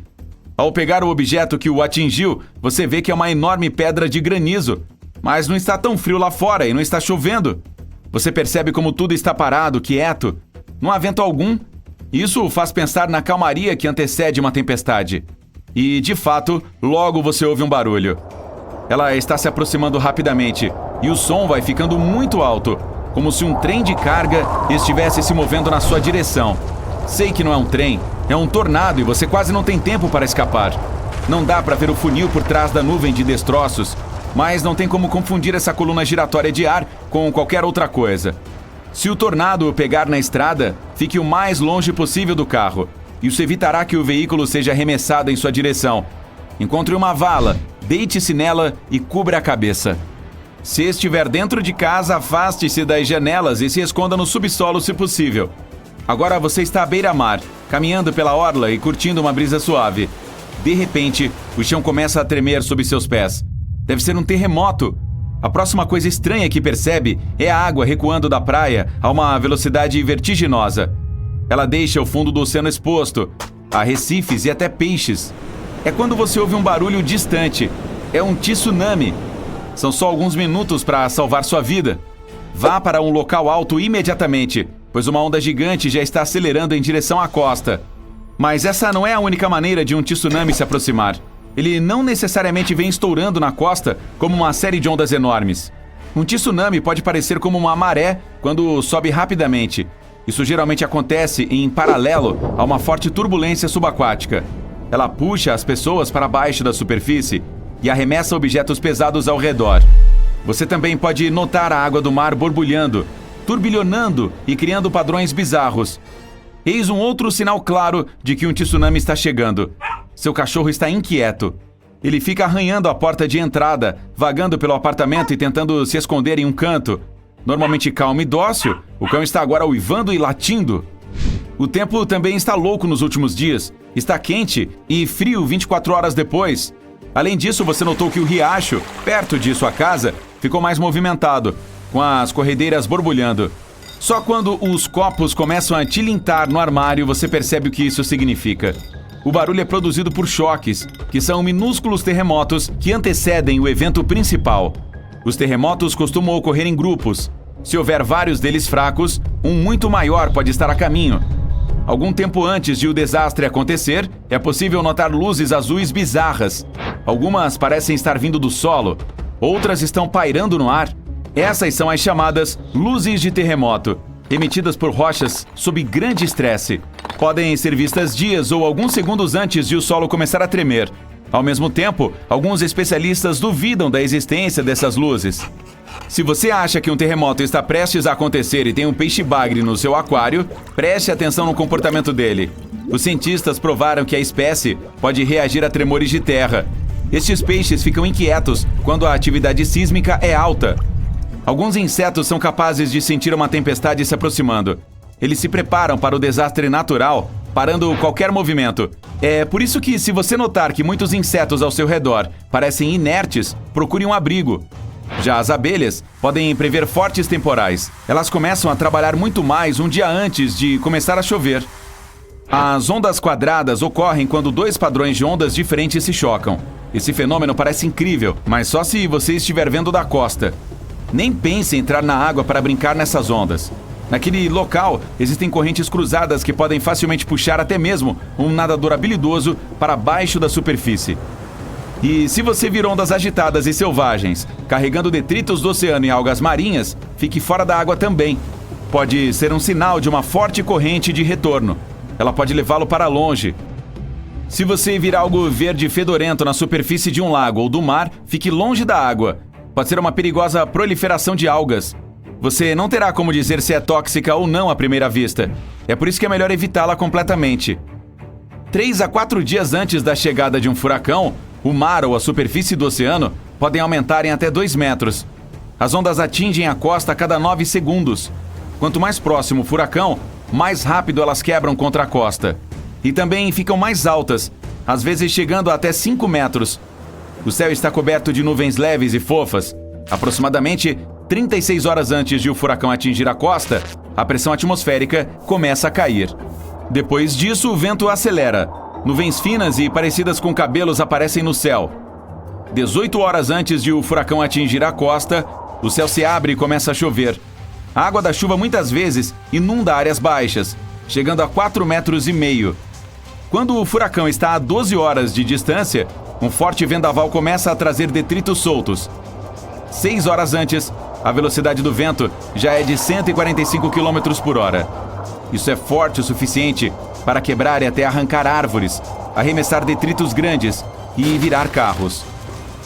Ao pegar o objeto que o atingiu, você vê que é uma enorme pedra de granizo. Mas não está tão frio lá fora e não está chovendo. Você percebe como tudo está parado, quieto. Não há vento algum. Isso faz pensar na calmaria que antecede uma tempestade. E, de fato, logo você ouve um barulho. Ela está se aproximando rapidamente e o som vai ficando muito alto, como se um trem de carga estivesse se movendo na sua direção. Sei que não é um trem, é um tornado e você quase não tem tempo para escapar. Não dá para ver o funil por trás da nuvem de destroços, mas não tem como confundir essa coluna giratória de ar com qualquer outra coisa. Se o tornado o pegar na estrada, fique o mais longe possível do carro. Isso evitará que o veículo seja arremessado em sua direção. Encontre uma vala, deite-se nela e cubra a cabeça. Se estiver dentro de casa, afaste-se das janelas e se esconda no subsolo se possível. Agora você está à beira-mar, caminhando pela orla e curtindo uma brisa suave. De repente, o chão começa a tremer sob seus pés. Deve ser um terremoto. A próxima coisa estranha que percebe é a água recuando da praia a uma velocidade vertiginosa. Ela deixa o fundo do oceano exposto, a recifes e até peixes. É quando você ouve um barulho distante. É um tsunami. São só alguns minutos para salvar sua vida. Vá para um local alto imediatamente, pois uma onda gigante já está acelerando em direção à costa. Mas essa não é a única maneira de um tsunami se aproximar. Ele não necessariamente vem estourando na costa como uma série de ondas enormes. Um tsunami pode parecer como uma maré quando sobe rapidamente. Isso geralmente acontece em paralelo a uma forte turbulência subaquática. Ela puxa as pessoas para baixo da superfície e arremessa objetos pesados ao redor. Você também pode notar a água do mar borbulhando, turbilhonando e criando padrões bizarros. Eis um outro sinal claro de que um tsunami está chegando. Seu cachorro está inquieto. Ele fica arranhando a porta de entrada, vagando pelo apartamento e tentando se esconder em um canto. Normalmente calmo e dócil, o cão está agora uivando e latindo. O tempo também está louco nos últimos dias. Está quente e frio 24 horas depois. Além disso, você notou que o riacho, perto de sua casa, ficou mais movimentado, com as corredeiras borbulhando. Só quando os copos começam a tilintar no armário, você percebe o que isso significa. O barulho é produzido por choques, que são minúsculos terremotos que antecedem o evento principal. Os terremotos costumam ocorrer em grupos. Se houver vários deles fracos, um muito maior pode estar a caminho. Algum tempo antes de o desastre acontecer, é possível notar luzes azuis bizarras. Algumas parecem estar vindo do solo, outras estão pairando no ar. Essas são as chamadas luzes de terremoto, emitidas por rochas sob grande estresse. Podem ser vistas dias ou alguns segundos antes de o solo começar a tremer. Ao mesmo tempo, alguns especialistas duvidam da existência dessas luzes. Se você acha que um terremoto está prestes a acontecer e tem um peixe-bagre no seu aquário, preste atenção no comportamento dele. Os cientistas provaram que a espécie pode reagir a tremores de terra. Estes peixes ficam inquietos quando a atividade sísmica é alta. Alguns insetos são capazes de sentir uma tempestade se aproximando. Eles se preparam para o desastre natural, parando qualquer movimento. É por isso que, se você notar que muitos insetos ao seu redor parecem inertes, procure um abrigo. Já as abelhas podem prever fortes temporais. Elas começam a trabalhar muito mais um dia antes de começar a chover. As ondas quadradas ocorrem quando dois padrões de ondas diferentes se chocam. Esse fenômeno parece incrível, mas só se você estiver vendo da costa. Nem pense em entrar na água para brincar nessas ondas. Naquele local, existem correntes cruzadas que podem facilmente puxar até mesmo um nadador habilidoso para baixo da superfície. E se você vir ondas agitadas e selvagens, carregando detritos do oceano e algas marinhas, fique fora da água também. Pode ser um sinal de uma forte corrente de retorno. Ela pode levá-lo para longe. Se você vir algo verde fedorento na superfície de um lago ou do mar, fique longe da água. Pode ser uma perigosa proliferação de algas. Você não terá como dizer se é tóxica ou não à primeira vista. É por isso que é melhor evitá-la completamente. 3 a 4 dias antes da chegada de um furacão, o mar ou a superfície do oceano podem aumentar em até 2 metros. As ondas atingem a costa a cada 9 segundos. Quanto mais próximo o furacão, mais rápido elas quebram contra a costa. E também ficam mais altas, às vezes chegando a até 5 metros. O céu está coberto de nuvens leves e fofas. Aproximadamente 36 horas antes de o furacão atingir a costa, a pressão atmosférica começa a cair. Depois disso, o vento acelera. Nuvens finas e parecidas com cabelos aparecem no céu. 18 horas antes de o furacão atingir a costa, o céu se abre e começa a chover. A água da chuva muitas vezes inunda áreas baixas, chegando a 4,5 metros. Quando o furacão está a 12 horas de distância, um forte vendaval começa a trazer detritos soltos. 6 horas antes, a velocidade do vento já é de 145 km por hora. Isso é forte o suficiente para quebrar e até arrancar árvores, arremessar detritos grandes e virar carros.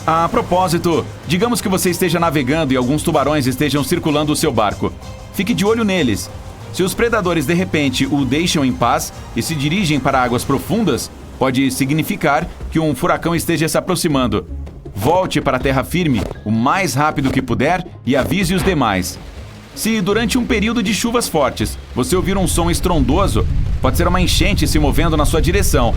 A propósito, digamos que você esteja navegando e alguns tubarões estejam circulando o seu barco. Fique de olho neles. Se os predadores de repente o deixam em paz e se dirigem para águas profundas, pode significar que um furacão esteja se aproximando. Volte para a terra firme o mais rápido que puder e avise os demais. Se durante um período de chuvas fortes você ouvir um som estrondoso, pode ser uma enchente se movendo na sua direção.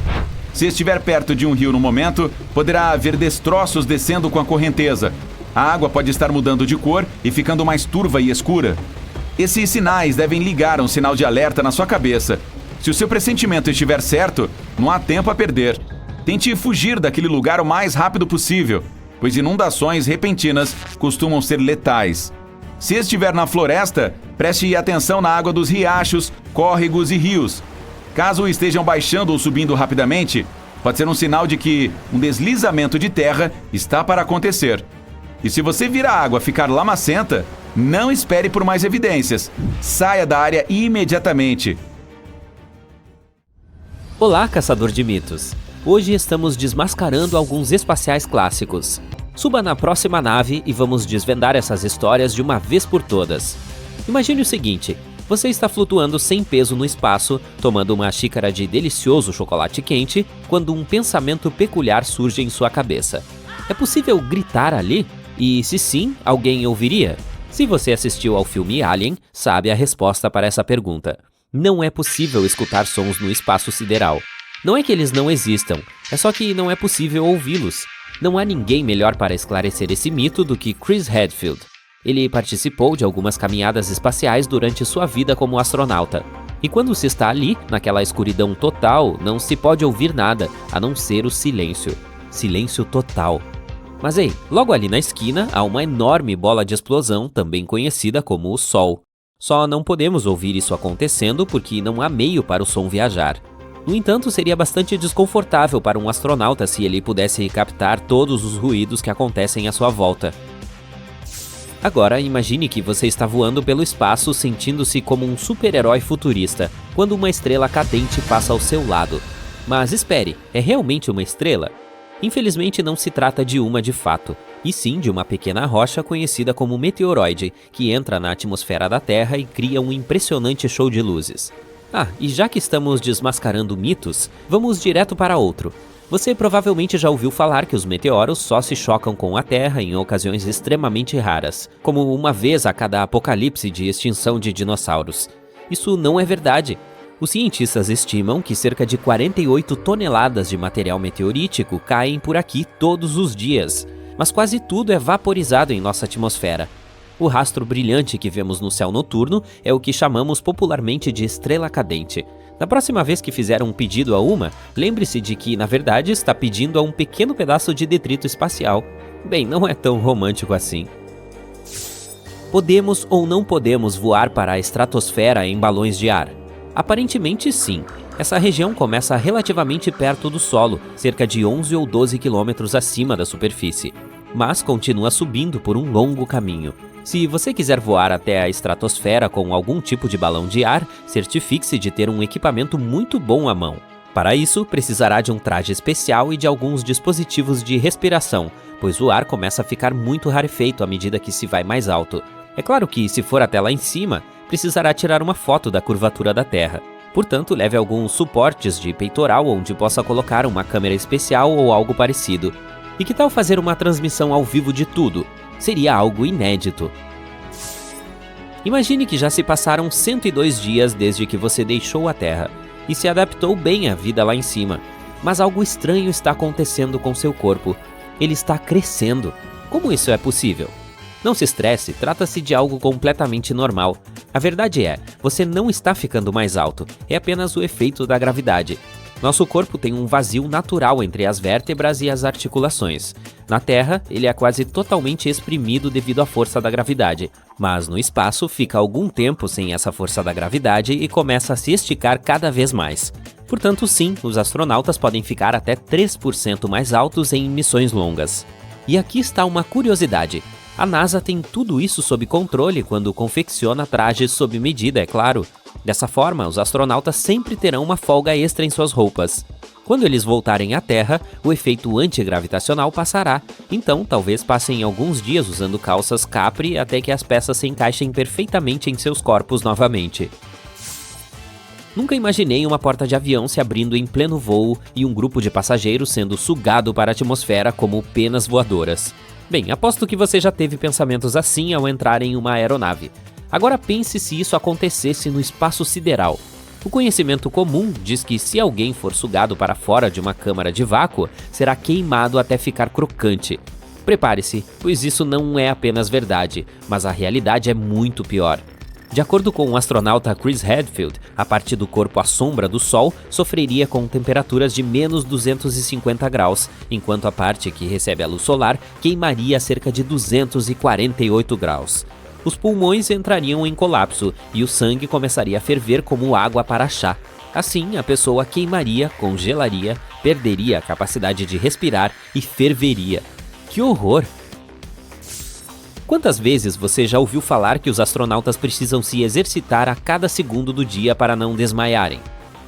Se estiver perto de um rio no momento, poderá haver destroços descendo com a correnteza. A água pode estar mudando de cor e ficando mais turva e escura. Esses sinais devem ligar um sinal de alerta na sua cabeça. Se o seu pressentimento estiver certo, não há tempo a perder. Tente fugir daquele lugar o mais rápido possível, pois inundações repentinas costumam ser letais. Se estiver na floresta, preste atenção na água dos riachos, córregos e rios. Caso estejam baixando ou subindo rapidamente, pode ser um sinal de que um deslizamento de terra está para acontecer. E se você vir a água ficar lamacenta, não espere por mais evidências. Saia da área imediatamente. Olá, caçador de mitos! Hoje estamos desmascarando alguns espaciais clássicos. Suba na próxima nave e vamos desvendar essas histórias de uma vez por todas. Imagine o seguinte: você está flutuando sem peso no espaço, tomando uma xícara de delicioso chocolate quente, quando um pensamento peculiar surge em sua cabeça. É possível gritar ali? E se sim, alguém ouviria? Se você assistiu ao filme Alien, sabe a resposta para essa pergunta. Não é possível escutar sons no espaço sideral. Não é que eles não existam, é só que não é possível ouvi-los. Não há ninguém melhor para esclarecer esse mito do que Chris Hadfield. Ele participou de algumas caminhadas espaciais durante sua vida como astronauta. E quando se está ali, naquela escuridão total, não se pode ouvir nada, a não ser o silêncio. Silêncio total. Mas ei, logo ali na esquina há uma enorme bola de explosão, também conhecida como o Sol. Só não podemos ouvir isso acontecendo porque não há meio para o som viajar. No entanto, seria bastante desconfortável para um astronauta se ele pudesse captar todos os ruídos que acontecem à sua volta. Agora, imagine que você está voando pelo espaço sentindo-se como um super-herói futurista, quando uma estrela cadente passa ao seu lado. Mas espere, é realmente uma estrela? Infelizmente não se trata de uma de fato, e sim de uma pequena rocha conhecida como meteoroide, que entra na atmosfera da Terra e cria um impressionante show de luzes. Ah, e já que estamos desmascarando mitos, vamos direto para outro. Você provavelmente já ouviu falar que os meteoros só se chocam com a Terra em ocasiões extremamente raras, como uma vez a cada apocalipse de extinção de dinossauros. Isso não é verdade. Os cientistas estimam que cerca de 48 toneladas de material meteorítico caem por aqui todos os dias, mas quase tudo é vaporizado em nossa atmosfera. O rastro brilhante que vemos no céu noturno é o que chamamos popularmente de estrela cadente. Na próxima vez que fizer um pedido a uma, lembre-se de que, na verdade, está pedindo a um pequeno pedaço de detrito espacial. Bem, não é tão romântico assim. Podemos ou não podemos voar para a estratosfera em balões de ar? Aparentemente sim. Essa região começa relativamente perto do solo, cerca de 11 ou 12 quilômetros acima da superfície, mas continua subindo por um longo caminho. Se você quiser voar até a estratosfera com algum tipo de balão de ar, certifique-se de ter um equipamento muito bom à mão. Para isso, precisará de um traje especial e de alguns dispositivos de respiração, pois o ar começa a ficar muito rarefeito à medida que se vai mais alto. É claro que, se for até lá em cima, precisará tirar uma foto da curvatura da Terra. Portanto, leve alguns suportes de peitoral onde possa colocar uma câmera especial ou algo parecido. E que tal fazer uma transmissão ao vivo de tudo? Seria algo inédito. Imagine que já se passaram 102 dias desde que você deixou a Terra e se adaptou bem à vida lá em cima. Mas algo estranho está acontecendo com seu corpo. Ele está crescendo. Como isso é possível? Não se estresse, trata-se de algo completamente normal. A verdade é, você não está ficando mais alto, é apenas o efeito da gravidade. Nosso corpo tem um vazio natural entre as vértebras e as articulações. Na Terra, ele é quase totalmente exprimido devido à força da gravidade, mas no espaço fica algum tempo sem essa força da gravidade e começa a se esticar cada vez mais. Portanto, sim, os astronautas podem ficar até 3% mais altos em missões longas. E aqui está uma curiosidade. A NASA tem tudo isso sob controle quando confecciona trajes sob medida, é claro. Dessa forma, os astronautas sempre terão uma folga extra em suas roupas. Quando eles voltarem à Terra, o efeito antigravitacional passará, então talvez passem alguns dias usando calças capri até que as peças se encaixem perfeitamente em seus corpos novamente. Nunca imaginei uma porta de avião se abrindo em pleno voo e um grupo de passageiros sendo sugado para a atmosfera como penas voadoras. Bem, aposto que você já teve pensamentos assim ao entrar em uma aeronave. Agora pense se isso acontecesse no espaço sideral. O conhecimento comum diz que se alguém for sugado para fora de uma câmara de vácuo, será queimado até ficar crocante. Prepare-se, pois isso não é apenas verdade, mas a realidade é muito pior. De acordo com o astronauta Chris Hadfield, a parte do corpo à sombra do Sol sofreria com temperaturas de menos 250 graus, enquanto a parte que recebe a luz solar queimaria a cerca de 248 graus. Os pulmões entrariam em colapso e o sangue começaria a ferver como água para chá. Assim, a pessoa queimaria, congelaria, perderia a capacidade de respirar e ferveria. Que horror! Quantas vezes você já ouviu falar que os astronautas precisam se exercitar a cada segundo do dia para não desmaiarem?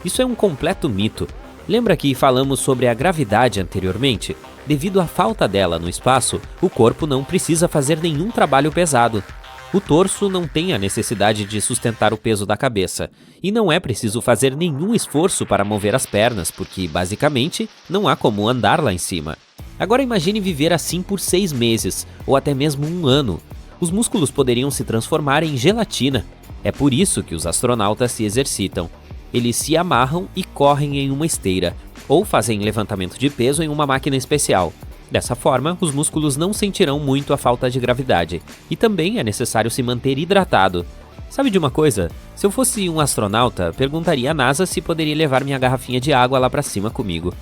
Isso é um completo mito. Lembra que falamos sobre a gravidade anteriormente? Devido à falta dela no espaço, o corpo não precisa fazer nenhum trabalho pesado. O torso não tem a necessidade de sustentar o peso da cabeça, e não é preciso fazer nenhum esforço para mover as pernas, porque, basicamente, não há como andar lá em cima. Agora imagine viver assim por 6 meses, ou até mesmo 1 ano. Os músculos poderiam se transformar em gelatina. É por isso que os astronautas se exercitam. Eles se amarram e correm em uma esteira, ou fazem levantamento de peso em uma máquina especial. Dessa forma, os músculos não sentirão muito a falta de gravidade. E também é necessário se manter hidratado. Sabe de uma coisa? Se eu fosse um astronauta, perguntaria à NASA se poderia levar minha garrafinha de água lá pra cima comigo.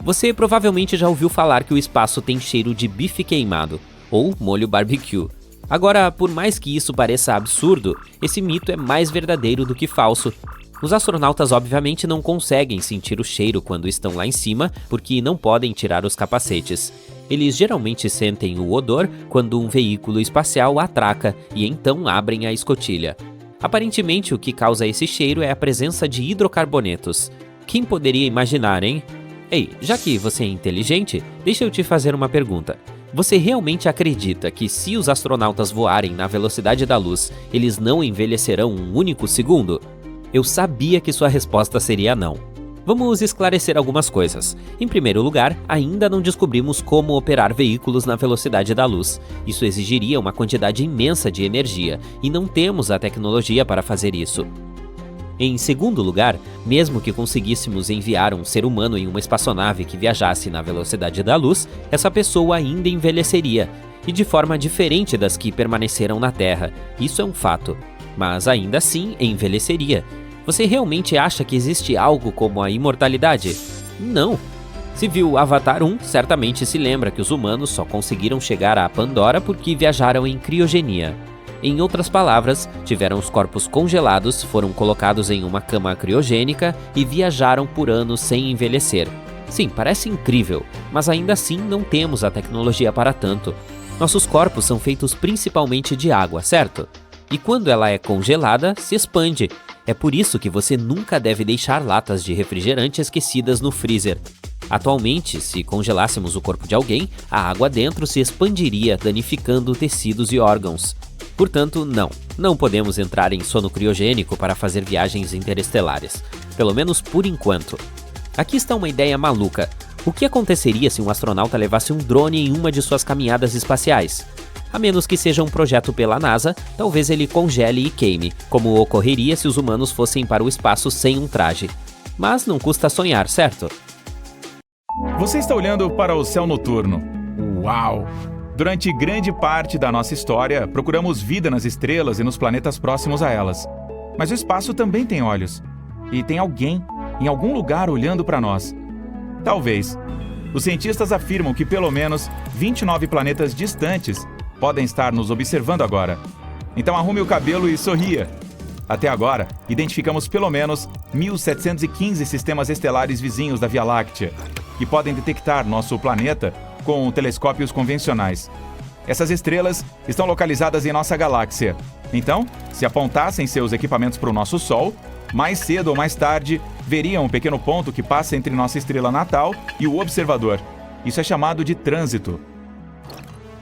Você provavelmente já ouviu falar que o espaço tem cheiro de bife queimado, ou molho barbecue. Agora, por mais que isso pareça absurdo, esse mito é mais verdadeiro do que falso. Os astronautas obviamente não conseguem sentir o cheiro quando estão lá em cima, porque não podem tirar os capacetes. Eles geralmente sentem o odor quando um veículo espacial atraca e então abrem a escotilha. Aparentemente, o que causa esse cheiro é a presença de hidrocarbonetos. Quem poderia imaginar, hein? Ei, já que você é inteligente, deixa eu te fazer uma pergunta. Você realmente acredita que se os astronautas voarem na velocidade da luz, eles não envelhecerão um único segundo? Eu sabia que sua resposta seria não. Vamos esclarecer algumas coisas. Em primeiro lugar, ainda não descobrimos como operar veículos na velocidade da luz. Isso exigiria uma quantidade imensa de energia, e não temos a tecnologia para fazer isso. Em segundo lugar, mesmo que conseguíssemos enviar um ser humano em uma espaçonave que viajasse na velocidade da luz, essa pessoa ainda envelheceria, e de forma diferente das que permaneceram na Terra. Isso é um fato. Mas ainda assim envelheceria. Você realmente acha que existe algo como a imortalidade? Não. Se viu Avatar 1, certamente se lembra que os humanos só conseguiram chegar a Pandora porque viajaram em criogenia. Em outras palavras, tiveram os corpos congelados, foram colocados em uma cama criogênica e viajaram por anos sem envelhecer. Sim, parece incrível, mas ainda assim não temos a tecnologia para tanto. Nossos corpos são feitos principalmente de água, certo? E quando ela é congelada, se expande. É por isso que você nunca deve deixar latas de refrigerante esquecidas no freezer. Atualmente, se congelássemos o corpo de alguém, a água dentro se expandiria, danificando tecidos e órgãos. Portanto, não podemos entrar em sono criogênico para fazer viagens interestelares. Pelo menos por enquanto. Aqui está uma ideia maluca. O que aconteceria se um astronauta levasse um drone em uma de suas caminhadas espaciais? A menos que seja um projeto pela NASA, talvez ele congele e queime, como ocorreria se os humanos fossem para o espaço sem um traje. Mas não custa sonhar, certo? Você está olhando para o céu noturno. Uau! Durante grande parte da nossa história, procuramos vida nas estrelas e nos planetas próximos a elas. Mas o espaço também tem olhos. E tem alguém em algum lugar olhando para nós. Talvez. Os cientistas afirmam que pelo menos 29 planetas distantes podem estar nos observando agora. Então arrume o cabelo e sorria. Até agora, identificamos pelo menos 1.715 sistemas estelares vizinhos da Via Láctea, que podem detectar nosso planeta com telescópios convencionais. Essas estrelas estão localizadas em nossa galáxia. Então, se apontassem seus equipamentos para o nosso Sol, mais cedo ou mais tarde, veriam um pequeno ponto que passa entre nossa estrela natal e o observador. Isso é chamado de trânsito.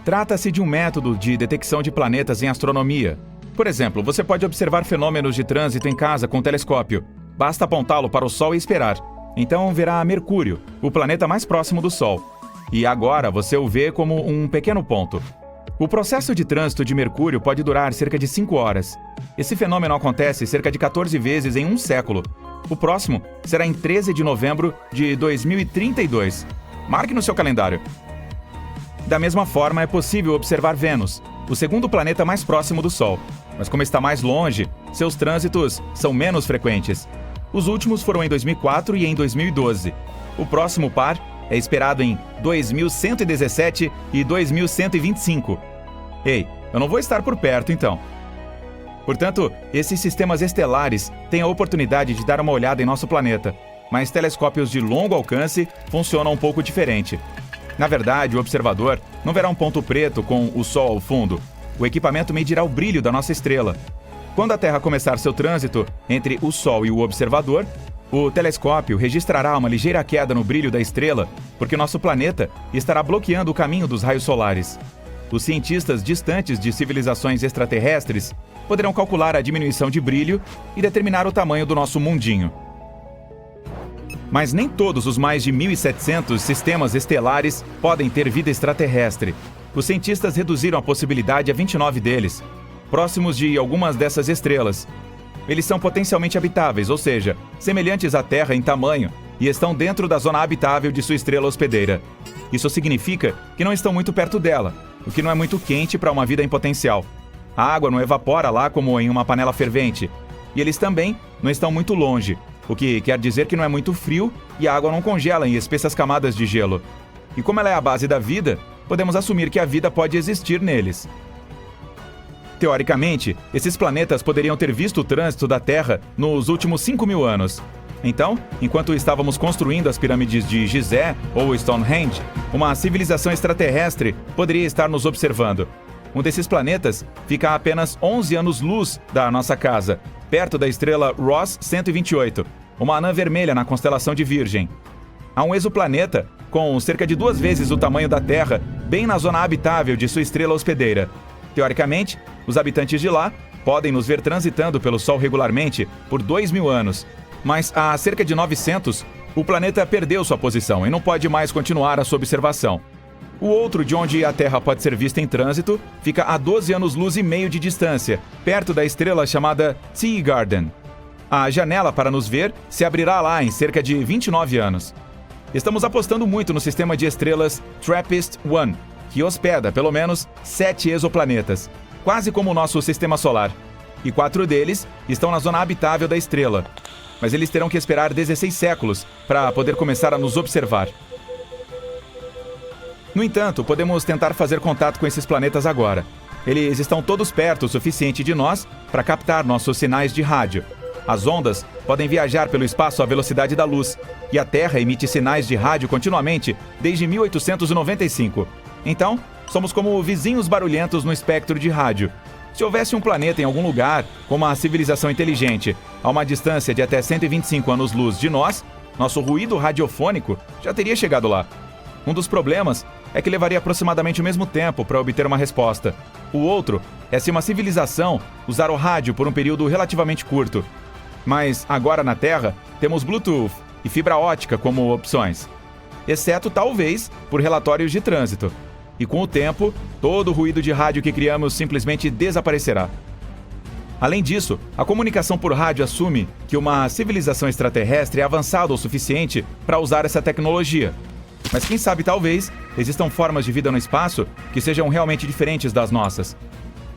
Trata-se de um método de detecção de planetas em astronomia. Por exemplo, você pode observar fenômenos de trânsito em casa com um telescópio. Basta apontá-lo para o Sol e esperar. Então verá Mercúrio, o planeta mais próximo do Sol. E agora você o vê como um pequeno ponto. O processo de trânsito de Mercúrio pode durar cerca de 5 horas. Esse fenômeno acontece cerca de 14 vezes em um século. O próximo será em 13 de novembro de 2032. Marque no seu calendário. Da mesma forma, é possível observar Vênus, o segundo planeta mais próximo do Sol. Mas como está mais longe, seus trânsitos são menos frequentes. Os últimos foram em 2004 e em 2012. O próximo par é esperado em 2117 e 2125. Ei, eu não vou estar por perto, então. Portanto, esses sistemas estelares têm a oportunidade de dar uma olhada em nosso planeta, mas telescópios de longo alcance funcionam um pouco diferente. Na verdade, o observador não verá um ponto preto com o Sol ao fundo. O equipamento medirá o brilho da nossa estrela. Quando a Terra começar seu trânsito entre o Sol e o observador, o telescópio registrará uma ligeira queda no brilho da estrela, porque nosso planeta estará bloqueando o caminho dos raios solares. Os cientistas distantes de civilizações extraterrestres poderão calcular a diminuição de brilho e determinar o tamanho do nosso mundinho. Mas nem todos os mais de 1.700 sistemas estelares podem ter vida extraterrestre. Os cientistas reduziram a possibilidade a 29 deles, próximos de algumas dessas estrelas. Eles são potencialmente habitáveis, ou seja, semelhantes à Terra em tamanho, e estão dentro da zona habitável de sua estrela hospedeira. Isso significa que não estão muito perto dela, o que não é muito quente para uma vida em potencial. A água não evapora lá como em uma panela fervente, e eles também não estão muito longe, o que quer dizer que não é muito frio e a água não congela em espessas camadas de gelo. E como ela é a base da vida, podemos assumir que a vida pode existir neles. Teoricamente, esses planetas poderiam ter visto o trânsito da Terra nos últimos 5.000 anos. Então, enquanto estávamos construindo as pirâmides de Gizé ou Stonehenge, uma civilização extraterrestre poderia estar nos observando. Um desses planetas fica a apenas 11 anos-luz da nossa casa, perto da estrela Ross 128, uma anã vermelha na constelação de Virgem. Há um exoplaneta com cerca de 2 vezes o tamanho da Terra, bem na zona habitável de sua estrela hospedeira. Teoricamente, os habitantes de lá podem nos ver transitando pelo Sol regularmente por 2.000 anos. Mas há cerca de 900, o planeta perdeu sua posição e não pode mais continuar a sua observação. O outro, de onde a Terra pode ser vista em trânsito, fica a 12 anos-luz e meio de distância, perto da estrela chamada Teegarden. A janela para nos ver se abrirá lá em cerca de 29 anos. Estamos apostando muito no sistema de estrelas TRAPPIST-1, que hospeda pelo menos 7 exoplanetas, quase como o nosso sistema solar. E 4 deles estão na zona habitável da estrela. Mas eles terão que esperar 16 séculos para poder começar a nos observar. No entanto, podemos tentar fazer contato com esses planetas agora. Eles estão todos perto o suficiente de nós para captar nossos sinais de rádio. As ondas podem viajar pelo espaço à velocidade da luz, e a Terra emite sinais de rádio continuamente desde 1895. Então, somos como vizinhos barulhentos no espectro de rádio. Se houvesse um planeta em algum lugar com uma civilização inteligente, a uma distância de até 125 anos-luz de nós, nosso ruído radiofônico já teria chegado lá. Um dos problemas é que levaria aproximadamente o mesmo tempo para obter uma resposta. O outro é se uma civilização usar o rádio por um período relativamente curto. Mas agora na Terra, temos Bluetooth e fibra ótica como opções. Exceto, talvez, por relatórios de trânsito. E com o tempo, todo o ruído de rádio que criamos simplesmente desaparecerá. Além disso, a comunicação por rádio assume que uma civilização extraterrestre é avançada o suficiente para usar essa tecnologia. Mas quem sabe, talvez, existam formas de vida no espaço que sejam realmente diferentes das nossas.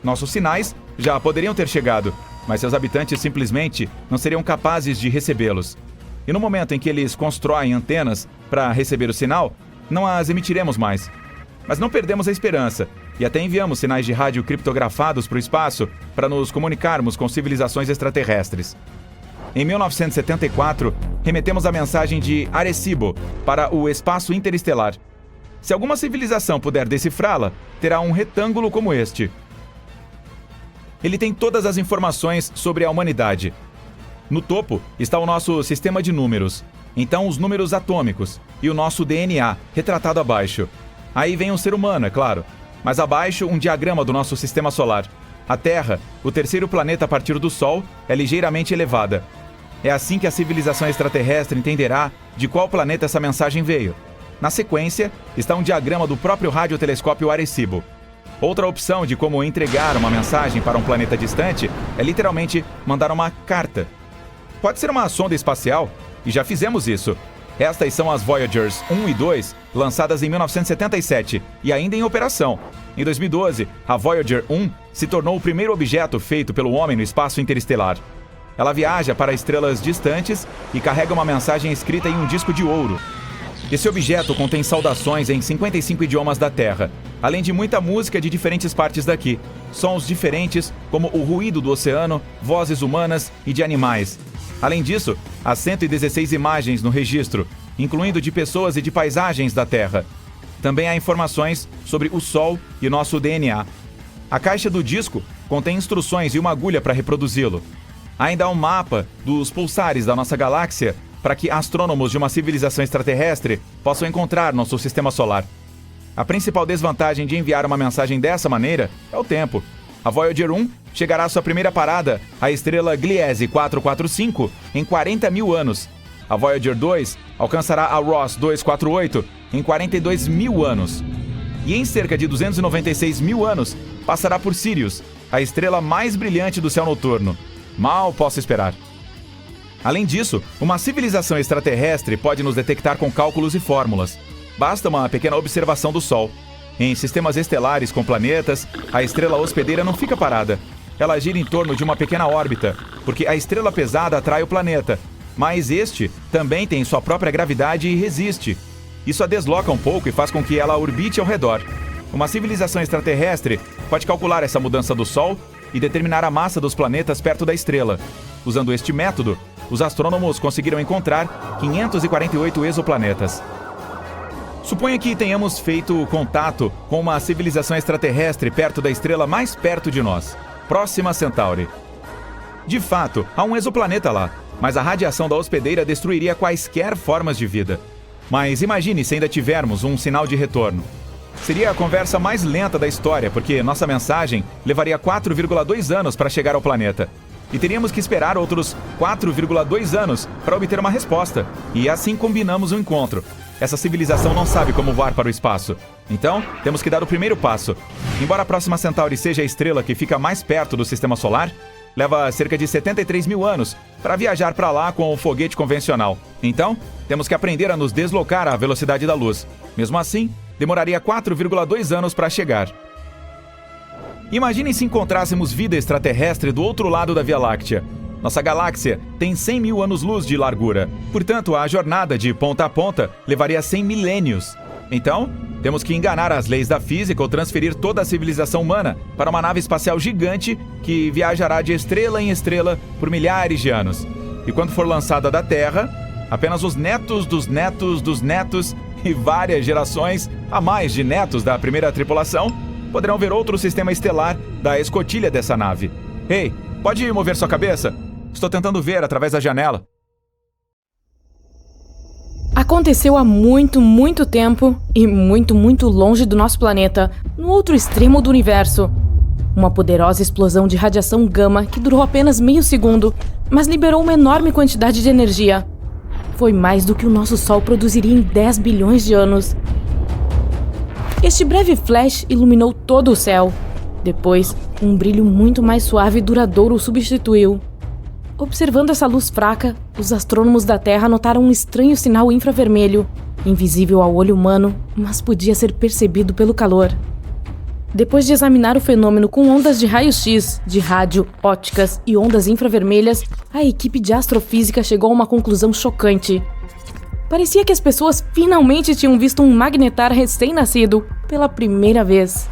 Nossos sinais já poderiam ter chegado, mas seus habitantes simplesmente não seriam capazes de recebê-los. E no momento em que eles constroem antenas para receber o sinal, não as emitiremos mais. Mas não perdemos a esperança e até enviamos sinais de rádio criptografados para o espaço para nos comunicarmos com civilizações extraterrestres. Em 1974, remetemos a mensagem de Arecibo para o espaço interestelar. Se alguma civilização puder decifrá-la, terá um retângulo como este. Ele tem todas as informações sobre a humanidade. No topo está o nosso sistema de números, então os números atômicos e o nosso DNA, retratado abaixo. Aí vem um ser humano, é claro, mas abaixo um diagrama do nosso sistema solar. A Terra, o terceiro planeta a partir do Sol, é ligeiramente elevada. É assim que a civilização extraterrestre entenderá de qual planeta essa mensagem veio. Na sequência, está um diagrama do próprio radiotelescópio Arecibo. Outra opção de como entregar uma mensagem para um planeta distante é literalmente mandar uma carta. Pode ser uma sonda espacial, e já fizemos isso. Estas são as Voyagers 1 e 2, lançadas em 1977 e ainda em operação. Em 2012, a Voyager 1 se tornou o primeiro objeto feito pelo homem no espaço interestelar. Ela viaja para estrelas distantes e carrega uma mensagem escrita em um disco de ouro. Esse objeto contém saudações em 55 idiomas da Terra, além de muita música de diferentes partes daqui, sons diferentes como o ruído do oceano, vozes humanas e de animais. Além disso, há 116 imagens no registro, incluindo de pessoas e de paisagens da Terra. Também há informações sobre o Sol e nosso DNA. A caixa do disco contém instruções e uma agulha para reproduzi-lo. Ainda há um mapa dos pulsares da nossa galáxia para que astrônomos de uma civilização extraterrestre possam encontrar nosso sistema solar. A principal desvantagem de enviar uma mensagem dessa maneira é o tempo. A Voyager 1 chegará à sua primeira parada, a estrela Gliese 445, em 40 mil anos. A Voyager 2 alcançará a Ross 248 em 42 mil anos. E em cerca de 296 mil anos, passará por Sirius, a estrela mais brilhante do céu noturno. Mal posso esperar. Além disso, uma civilização extraterrestre pode nos detectar com cálculos e fórmulas. Basta uma pequena observação do Sol. Em sistemas estelares com planetas, a estrela hospedeira não fica parada. Ela gira em torno de uma pequena órbita, porque a estrela pesada atrai o planeta, mas este também tem sua própria gravidade e resiste. Isso a desloca um pouco e faz com que ela orbite ao redor. Uma civilização extraterrestre pode calcular essa mudança do Sol e determinar a massa dos planetas perto da estrela. Usando este método, os astrônomos conseguiram encontrar 548 exoplanetas. Suponha que tenhamos feito contato com uma civilização extraterrestre perto da estrela mais perto de nós, Próxima Centauri. De fato, há um exoplaneta lá, mas a radiação da hospedeira destruiria quaisquer formas de vida. Mas imagine se ainda tivermos um sinal de retorno. Seria a conversa mais lenta da história, porque nossa mensagem levaria 4,2 anos para chegar ao planeta. E teríamos que esperar outros 4,2 anos para obter uma resposta. E assim combinamos o encontro. Essa civilização não sabe como voar para o espaço. Então, temos que dar o primeiro passo. Embora a Próxima Centauri seja a estrela que fica mais perto do Sistema Solar, leva cerca de 73 mil anos para viajar para lá com o foguete convencional. Então, temos que aprender a nos deslocar à velocidade da luz. Mesmo assim, demoraria 4,2 anos para chegar. Imaginem se encontrássemos vida extraterrestre do outro lado da Via Láctea. Nossa galáxia tem 100 mil anos-luz de largura. Portanto, a jornada de ponta a ponta levaria 100 milênios. Então, temos que enganar as leis da física ou transferir toda a civilização humana para uma nave espacial gigante que viajará de estrela em estrela por milhares de anos. E quando for lançada da Terra, apenas os netos dos netos dos netos e várias gerações a mais de netos da primeira tripulação poderão ver outro sistema estelar da escotilha dessa nave. Ei, pode mover sua cabeça? Estou tentando ver através da janela. Aconteceu há muito, muito tempo e muito, muito longe do nosso planeta, no outro extremo do universo. Uma poderosa explosão de radiação gama que durou apenas meio segundo, mas liberou uma enorme quantidade de energia. Foi mais do que o nosso Sol produziria em 10 bilhões de anos. Este breve flash iluminou todo o céu. Depois, um brilho muito mais suave e duradouro o substituiu. Observando essa luz fraca, os astrônomos da Terra notaram um estranho sinal infravermelho, invisível ao olho humano, mas podia ser percebido pelo calor. Depois de examinar o fenômeno com ondas de raio-x, de rádio, ópticas e ondas infravermelhas, a equipe de astrofísica chegou a uma conclusão chocante. Parecia que as pessoas finalmente tinham visto um magnetar recém-nascido pela primeira vez.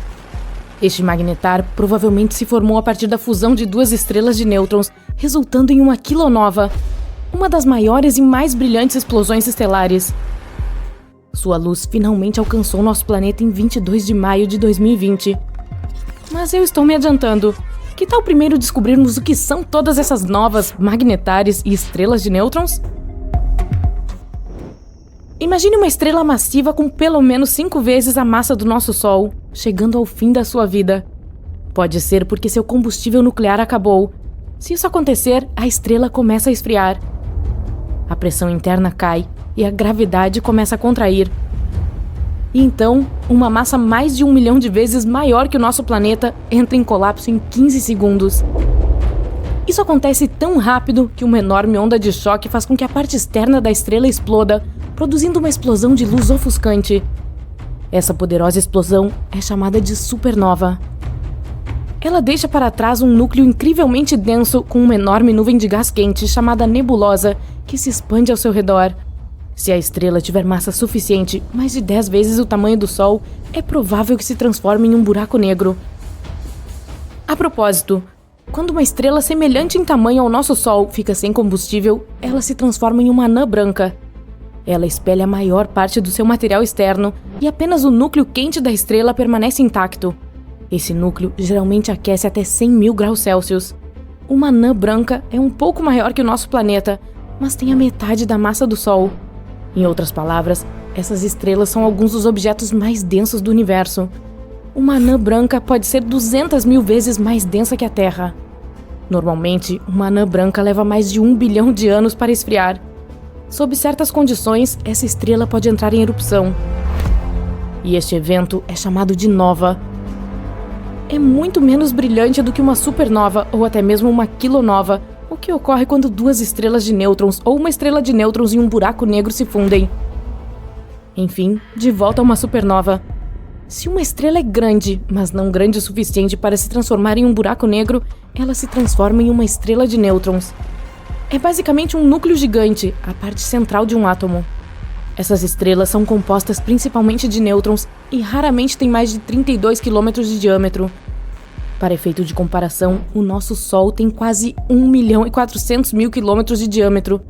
Este magnetar provavelmente se formou a partir da fusão de duas estrelas de nêutrons, resultando em uma quilonova, uma das maiores e mais brilhantes explosões estelares. Sua luz finalmente alcançou nosso planeta em 22 de maio de 2020. Mas eu estou me adiantando. Que tal primeiro descobrirmos o que são todas essas novas magnetares e estrelas de nêutrons? Imagine uma estrela massiva com pelo menos 5 vezes a massa do nosso Sol, chegando ao fim da sua vida. Pode ser porque seu combustível nuclear acabou. Se isso acontecer, a estrela começa a esfriar. A pressão interna cai e a gravidade começa a contrair. E então, uma massa mais de 1 milhão de vezes maior que o nosso planeta entra em colapso em 15 segundos. Isso acontece tão rápido que uma enorme onda de choque faz com que a parte externa da estrela exploda, produzindo uma explosão de luz ofuscante. Essa poderosa explosão é chamada de supernova. Ela deixa para trás um núcleo incrivelmente denso com uma enorme nuvem de gás quente chamada nebulosa que se expande ao seu redor. Se a estrela tiver massa suficiente, mais de 10 vezes o tamanho do Sol, é provável que se transforme em um buraco negro. A propósito, quando uma estrela semelhante em tamanho ao nosso Sol fica sem combustível, ela se transforma em uma anã branca. Ela espelha a maior parte do seu material externo e apenas o núcleo quente da estrela permanece intacto. Esse núcleo geralmente aquece até 100 mil graus Celsius. Uma anã branca é um pouco maior que o nosso planeta, mas tem a metade da massa do Sol. Em outras palavras, essas estrelas são alguns dos objetos mais densos do universo. Uma anã branca pode ser 200 mil vezes mais densa que a Terra. Normalmente, uma anã branca leva mais de 1 bilhão de anos para esfriar. Sob certas condições, essa estrela pode entrar em erupção. E este evento é chamado de nova. É muito menos brilhante do que uma supernova ou até mesmo uma quilonova, o que ocorre quando duas estrelas de nêutrons ou uma estrela de nêutrons e um buraco negro se fundem. Enfim, de volta a uma supernova. Se uma estrela é grande, mas não grande o suficiente para se transformar em um buraco negro, ela se transforma em uma estrela de nêutrons. É basicamente um núcleo gigante, a parte central de um átomo. Essas estrelas são compostas principalmente de nêutrons e raramente têm mais de 32 km de diâmetro. Para efeito de comparação, o nosso Sol tem quase 1.400.000 km de diâmetro,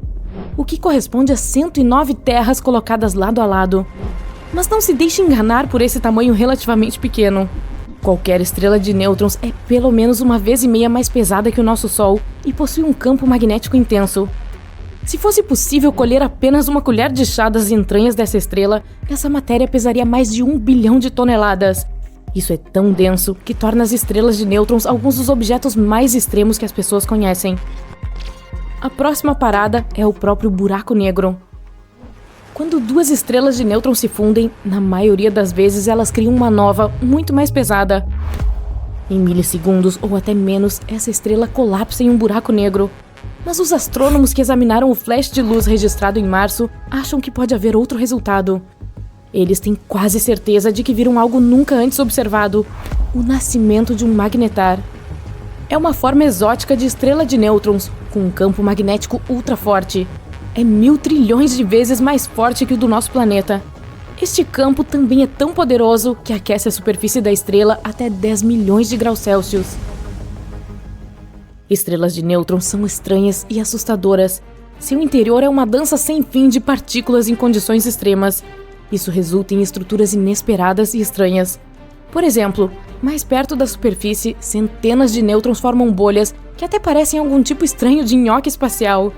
o que corresponde a 109 terras colocadas lado a lado. Mas não se deixe enganar por esse tamanho relativamente pequeno. Qualquer estrela de nêutrons é pelo menos 1,5 vezes mais pesada que o nosso Sol e possui um campo magnético intenso. Se fosse possível colher apenas uma colher de chá das entranhas dessa estrela, essa matéria pesaria mais de 1 bilhão de toneladas. Isso é tão denso que torna as estrelas de nêutrons alguns dos objetos mais extremos que as pessoas conhecem. A próxima parada é o próprio buraco negro. Quando duas estrelas de nêutrons se fundem, na maioria das vezes elas criam uma nova, muito mais pesada. Em milissegundos ou até menos, essa estrela colapsa em um buraco negro. Mas os astrônomos que examinaram o flash de luz registrado em março acham que pode haver outro resultado. Eles têm quase certeza de que viram algo nunca antes observado: o nascimento de um magnetar. É uma forma exótica de estrela de nêutrons, com um campo magnético ultra forte. É 1.000 trilhões de vezes mais forte que o do nosso planeta. Este campo também é tão poderoso que aquece a superfície da estrela até 10 milhões de graus Celsius. Estrelas de nêutrons são estranhas e assustadoras. Seu interior é uma dança sem fim de partículas em condições extremas. Isso resulta em estruturas inesperadas e estranhas. Por exemplo, mais perto da superfície, centenas de nêutrons formam bolhas que até parecem algum tipo estranho de nhoque espacial.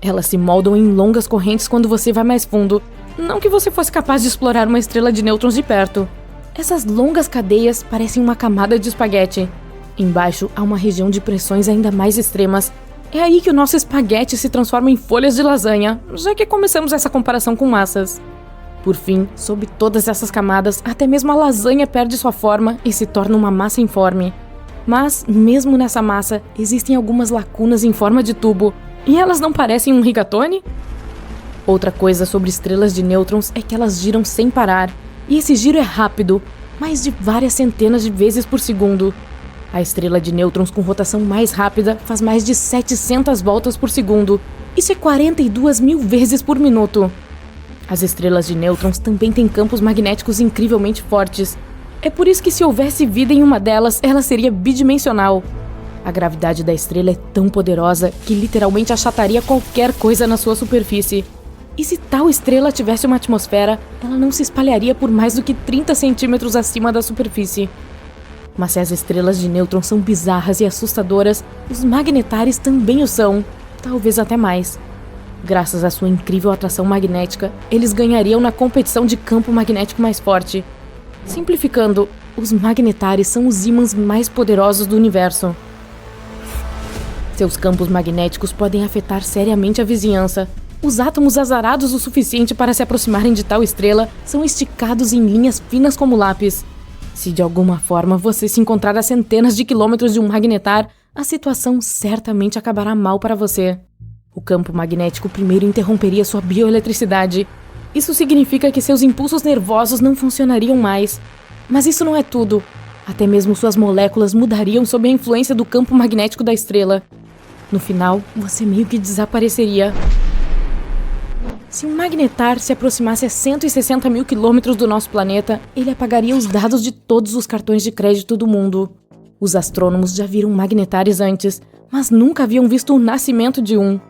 Elas se moldam em longas correntes quando você vai mais fundo. Não que você fosse capaz de explorar uma estrela de nêutrons de perto. Essas longas cadeias parecem uma camada de espaguete. Embaixo há uma região de pressões ainda mais extremas. É aí que o nosso espaguete se transforma em folhas de lasanha, já que começamos essa comparação com massas. Por fim, sob todas essas camadas, até mesmo a lasanha perde sua forma e se torna uma massa informe. Mas, mesmo nessa massa, existem algumas lacunas em forma de tubo. E elas não parecem um rigatone? Outra coisa sobre estrelas de nêutrons é que elas giram sem parar. E esse giro é rápido. mais de várias centenas de vezes por segundo. A estrela de nêutrons com rotação mais rápida faz mais de 700 voltas por segundo. Isso é 42 mil vezes por minuto. As estrelas de nêutrons também têm campos magnéticos incrivelmente fortes. É por isso que se houvesse vida em uma delas, ela seria bidimensional. A gravidade da estrela é tão poderosa que literalmente achataria qualquer coisa na sua superfície. E se tal estrela tivesse uma atmosfera, ela não se espalharia por mais do que 30 centímetros acima da superfície. Mas se as estrelas de nêutrons são bizarras e assustadoras, os magnetares também o são, talvez até mais. Graças à sua incrível atração magnética, eles ganhariam na competição de campo magnético mais forte. Simplificando, os magnetares são os ímãs mais poderosos do universo. Seus campos magnéticos podem afetar seriamente a vizinhança. Os átomos azarados o suficiente para se aproximarem de tal estrela são esticados em linhas finas como lápis. Se de alguma forma você se encontrar a centenas de quilômetros de um magnetar, a situação certamente acabará mal para você. O campo magnético primeiro interromperia sua bioeletricidade. Isso significa que seus impulsos nervosos não funcionariam mais. Mas isso não é tudo. Até mesmo suas moléculas mudariam sob a influência do campo magnético da estrela. No final, você meio que desapareceria. Se um magnetar se aproximasse a 160 mil quilômetros do nosso planeta, ele apagaria os dados de todos os cartões de crédito do mundo. Os astrônomos já viram magnetares antes, mas nunca haviam visto o nascimento de um.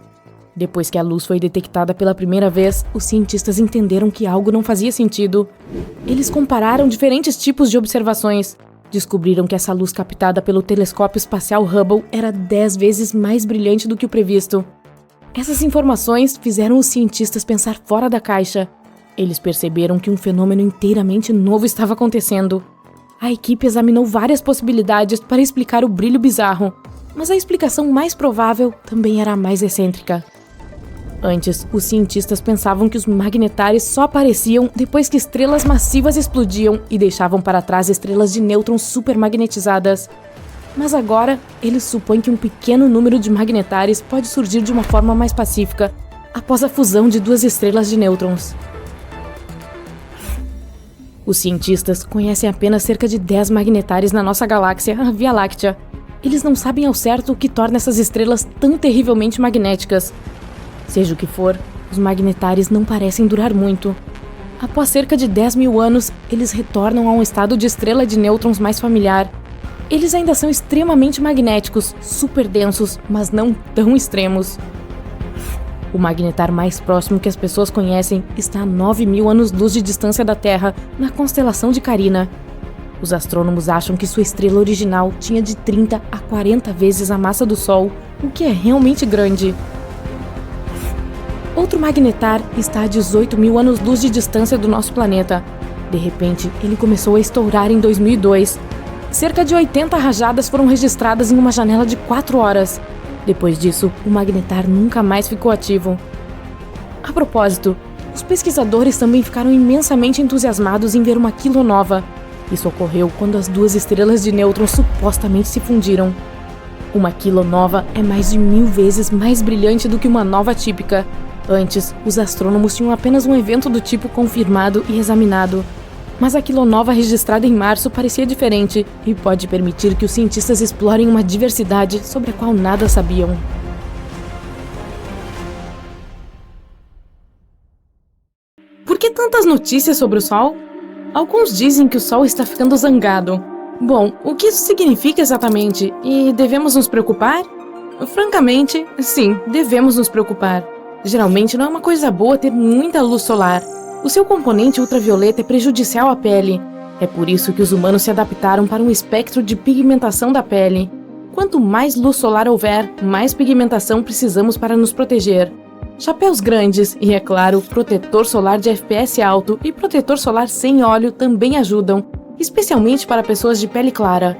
Depois que a luz foi detectada pela primeira vez, os cientistas entenderam que algo não fazia sentido. Eles compararam diferentes tipos de observações. Descobriram que essa luz captada pelo telescópio espacial Hubble era 10 vezes mais brilhante do que o previsto. Essas informações fizeram os cientistas pensar fora da caixa. Eles perceberam que um fenômeno inteiramente novo estava acontecendo. A equipe examinou várias possibilidades para explicar o brilho bizarro, mas a explicação mais provável também era a mais excêntrica. Antes, os cientistas pensavam que os magnetares só apareciam depois que estrelas massivas explodiam e deixavam para trás estrelas de nêutrons supermagnetizadas. Mas agora, eles supõem que um pequeno número de magnetares pode surgir de uma forma mais pacífica, após a fusão de duas estrelas de nêutrons. Os cientistas conhecem apenas cerca de 10 magnetares na nossa galáxia, a Via Láctea. Eles não sabem ao certo o que torna essas estrelas tão terrivelmente magnéticas. Seja o que for, os magnetares não parecem durar muito. Após cerca de 10 mil anos, eles retornam a um estado de estrela de nêutrons mais familiar. Eles ainda são extremamente magnéticos, super densos, mas não tão extremos. O magnetar mais próximo que as pessoas conhecem está a 9.000 anos-luz de distância da Terra, na constelação de Carina. Os astrônomos acham que sua estrela original tinha de 30 a 40 vezes a massa do Sol, o que é realmente grande. Outro magnetar está a 18.000 anos-luz de distância do nosso planeta. De repente, ele começou a estourar em 2002. Cerca de 80 rajadas foram registradas em uma janela de 4 horas. Depois disso, o magnetar nunca mais ficou ativo. A propósito, os pesquisadores também ficaram imensamente entusiasmados em ver uma quilonova. Isso ocorreu quando as duas estrelas de nêutrons supostamente se fundiram. Uma quilonova é mais de 1000 vezes mais brilhante do que uma nova típica. Antes, os astrônomos tinham apenas um evento do tipo confirmado e examinado. Mas a quilonova registrada em março parecia diferente e pode permitir que os cientistas explorem uma diversidade sobre a qual nada sabiam. Por que tantas notícias sobre o Sol? Alguns dizem que o Sol está ficando zangado. Bom, o que isso significa exatamente? E devemos nos preocupar? Francamente, sim, devemos nos preocupar. Geralmente não é uma coisa boa ter muita luz solar. O seu componente ultravioleta é prejudicial à pele. É por isso que os humanos se adaptaram para um espectro de pigmentação da pele. Quanto mais luz solar houver, mais pigmentação precisamos para nos proteger. Chapéus grandes e, é claro, protetor solar de FPS alto e protetor solar sem óleo também ajudam, especialmente para pessoas de pele clara.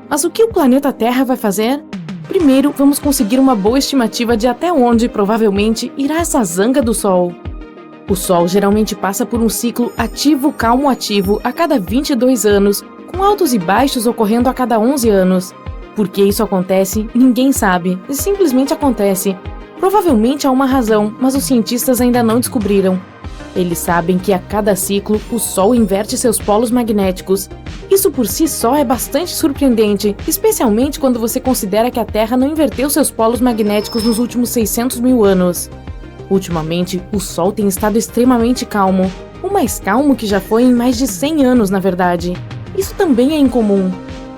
Mas o que o planeta Terra vai fazer? Primeiro, vamos conseguir uma boa estimativa de até onde, provavelmente, irá essa zanga do Sol. O Sol geralmente passa por um ciclo ativo-calmo-ativo a cada 22 anos, com altos e baixos ocorrendo a cada 11 anos. Por que isso acontece, ninguém sabe. Simplesmente acontece. Provavelmente há uma razão, mas os cientistas ainda não descobriram. Eles sabem que a cada ciclo o Sol inverte seus polos magnéticos. Isso por si só é bastante surpreendente, especialmente quando você considera que a Terra não inverteu seus polos magnéticos nos últimos 600 mil anos. Ultimamente, o Sol tem estado extremamente calmo, o mais calmo que já foi em mais de 100 anos, na verdade. Isso também é incomum.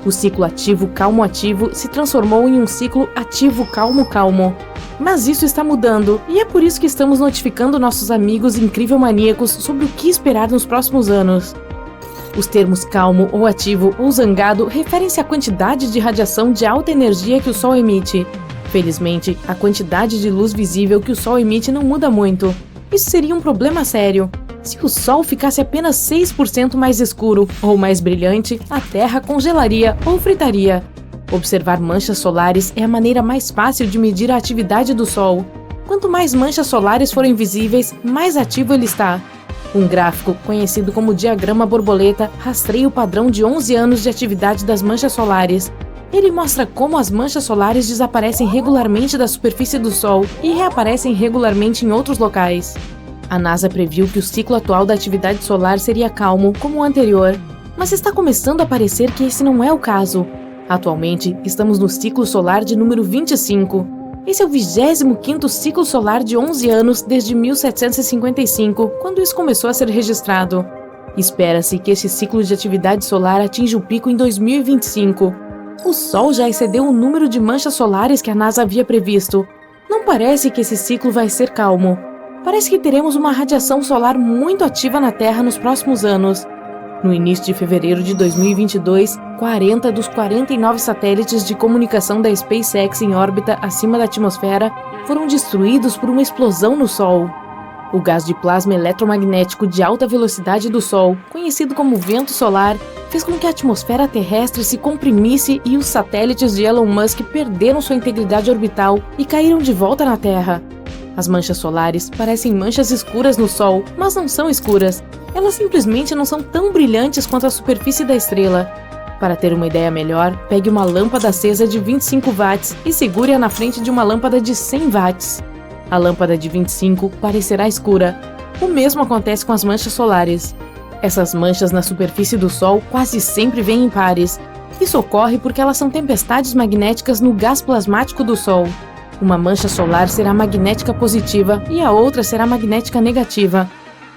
O ciclo ativo-calmo-ativo se transformou em um ciclo ativo-calmo-calmo. Mas isso está mudando, e é por isso que estamos notificando nossos amigos incrível-maníacos sobre o que esperar nos próximos anos. Os termos calmo ou ativo ou zangado referem-se à quantidade de radiação de alta energia que o Sol emite. Felizmente, a quantidade de luz visível que o Sol emite não muda muito. Isso seria um problema sério. Se o Sol ficasse apenas 6% mais escuro ou mais brilhante, a Terra congelaria ou fritaria. Observar manchas solares é a maneira mais fácil de medir a atividade do Sol. Quanto mais manchas solares forem visíveis, mais ativo ele está. Um gráfico, conhecido como diagrama borboleta, rastreia o padrão de 11 anos de atividade das manchas solares. Ele mostra como as manchas solares desaparecem regularmente da superfície do Sol e reaparecem regularmente em outros locais. A NASA previu que o ciclo atual da atividade solar seria calmo, como o anterior, mas está começando a parecer que esse não é o caso. Atualmente, estamos no ciclo solar de número 25. Esse é o 25º ciclo solar de 11 anos desde 1755, quando isso começou a ser registrado. Espera-se que esse ciclo de atividade solar atinja o pico em 2025. O Sol já excedeu o número de manchas solares que a NASA havia previsto. Não parece que esse ciclo vai ser calmo. Parece que teremos uma radiação solar muito ativa na Terra nos próximos anos. No início de fevereiro de 2022, 40 dos 49 satélites de comunicação da SpaceX em órbita acima da atmosfera foram destruídos por uma explosão no Sol. O gás de plasma eletromagnético de alta velocidade do Sol, conhecido como vento solar, fez com que a atmosfera terrestre se comprimisse e os satélites de Elon Musk perderam sua integridade orbital e caíram de volta na Terra. As manchas solares parecem manchas escuras no Sol, mas não são escuras. Elas simplesmente não são tão brilhantes quanto a superfície da estrela. Para ter uma ideia melhor, pegue uma lâmpada acesa de 25 watts e segure-a na frente de uma lâmpada de 100 watts. A lâmpada de 25 parecerá escura. O mesmo acontece com as manchas solares. Essas manchas na superfície do Sol quase sempre vêm em pares. Isso ocorre porque elas são tempestades magnéticas no gás plasmático do Sol. Uma mancha solar será magnética positiva e a outra será magnética negativa.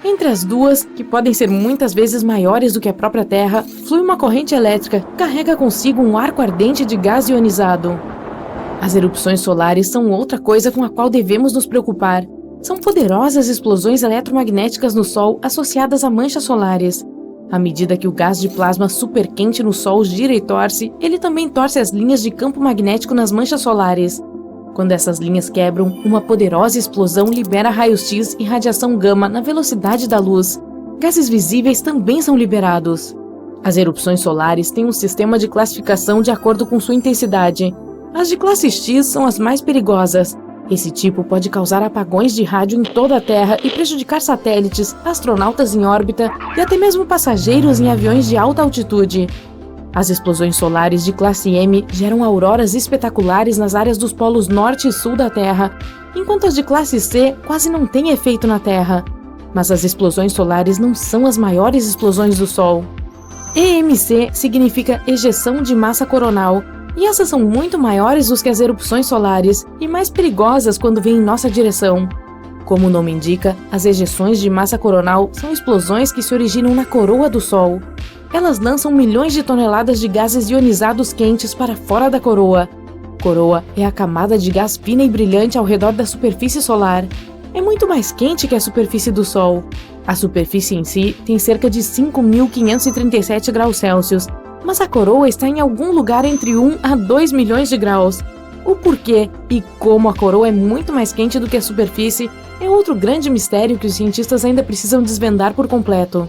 Entre as duas, que podem ser muitas vezes maiores do que a própria Terra, flui uma corrente elétrica que carrega consigo um arco ardente de gás ionizado. As erupções solares são outra coisa com a qual devemos nos preocupar. São poderosas explosões eletromagnéticas no Sol associadas a manchas solares. À medida que o gás de plasma superquente no Sol gira e torce, ele também torce as linhas de campo magnético nas manchas solares. Quando essas linhas quebram, uma poderosa explosão libera raios X e radiação gama na velocidade da luz. Gases visíveis também são liberados. As erupções solares têm um sistema de classificação de acordo com sua intensidade. As de classe X são as mais perigosas. Esse tipo pode causar apagões de rádio em toda a Terra e prejudicar satélites, astronautas em órbita e até mesmo passageiros em aviões de alta altitude. As explosões solares de classe M geram auroras espetaculares nas áreas dos polos norte e sul da Terra, enquanto as de classe C quase não têm efeito na Terra. Mas as explosões solares não são as maiores explosões do Sol. EMC significa ejeção de massa coronal, e essas são muito maiores do que as erupções solares e mais perigosas quando vêm em nossa direção. Como o nome indica, as ejeções de massa coronal são explosões que se originam na coroa do Sol. Elas lançam milhões de toneladas de gases ionizados quentes para fora da coroa. Coroa é a camada de gás fina e brilhante ao redor da superfície solar. É muito mais quente que a superfície do Sol. A superfície em si tem cerca de 5.537 graus Celsius, mas a coroa está em algum lugar entre 1 a 2 milhões de graus. O porquê e como a coroa é muito mais quente do que a superfície é outro grande mistério que os cientistas ainda precisam desvendar por completo.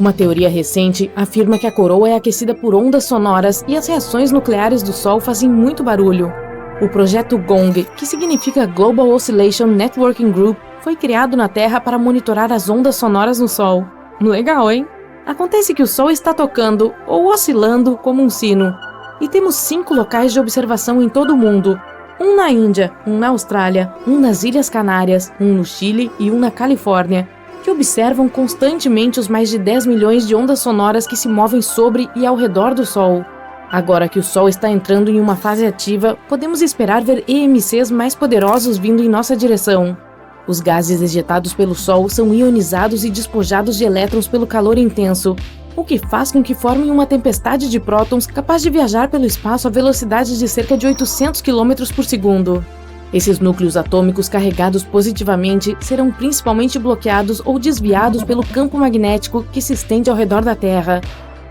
Uma teoria recente afirma que a coroa é aquecida por ondas sonoras e as reações nucleares do Sol fazem muito barulho. O projeto GONG, que significa Global Oscillation Networking Group, foi criado na Terra para monitorar as ondas sonoras no Sol. Legal, hein? Acontece que o Sol está tocando ou oscilando como um sino. E temos 5 locais de observação em todo o mundo. Um na Índia, um na Austrália, um nas Ilhas Canárias, um no Chile e um na Califórnia. que observam constantemente os mais de 10 milhões de ondas sonoras que se movem sobre e ao redor do Sol. Agora que o Sol está entrando em uma fase ativa, podemos esperar ver EMCs mais poderosos vindo em nossa direção. Os gases ejetados pelo Sol são ionizados e despojados de elétrons pelo calor intenso, o que faz com que formem uma tempestade de prótons capaz de viajar pelo espaço a velocidade de cerca de 800 km por segundo. Esses núcleos atômicos carregados positivamente serão principalmente bloqueados ou desviados pelo campo magnético que se estende ao redor da Terra.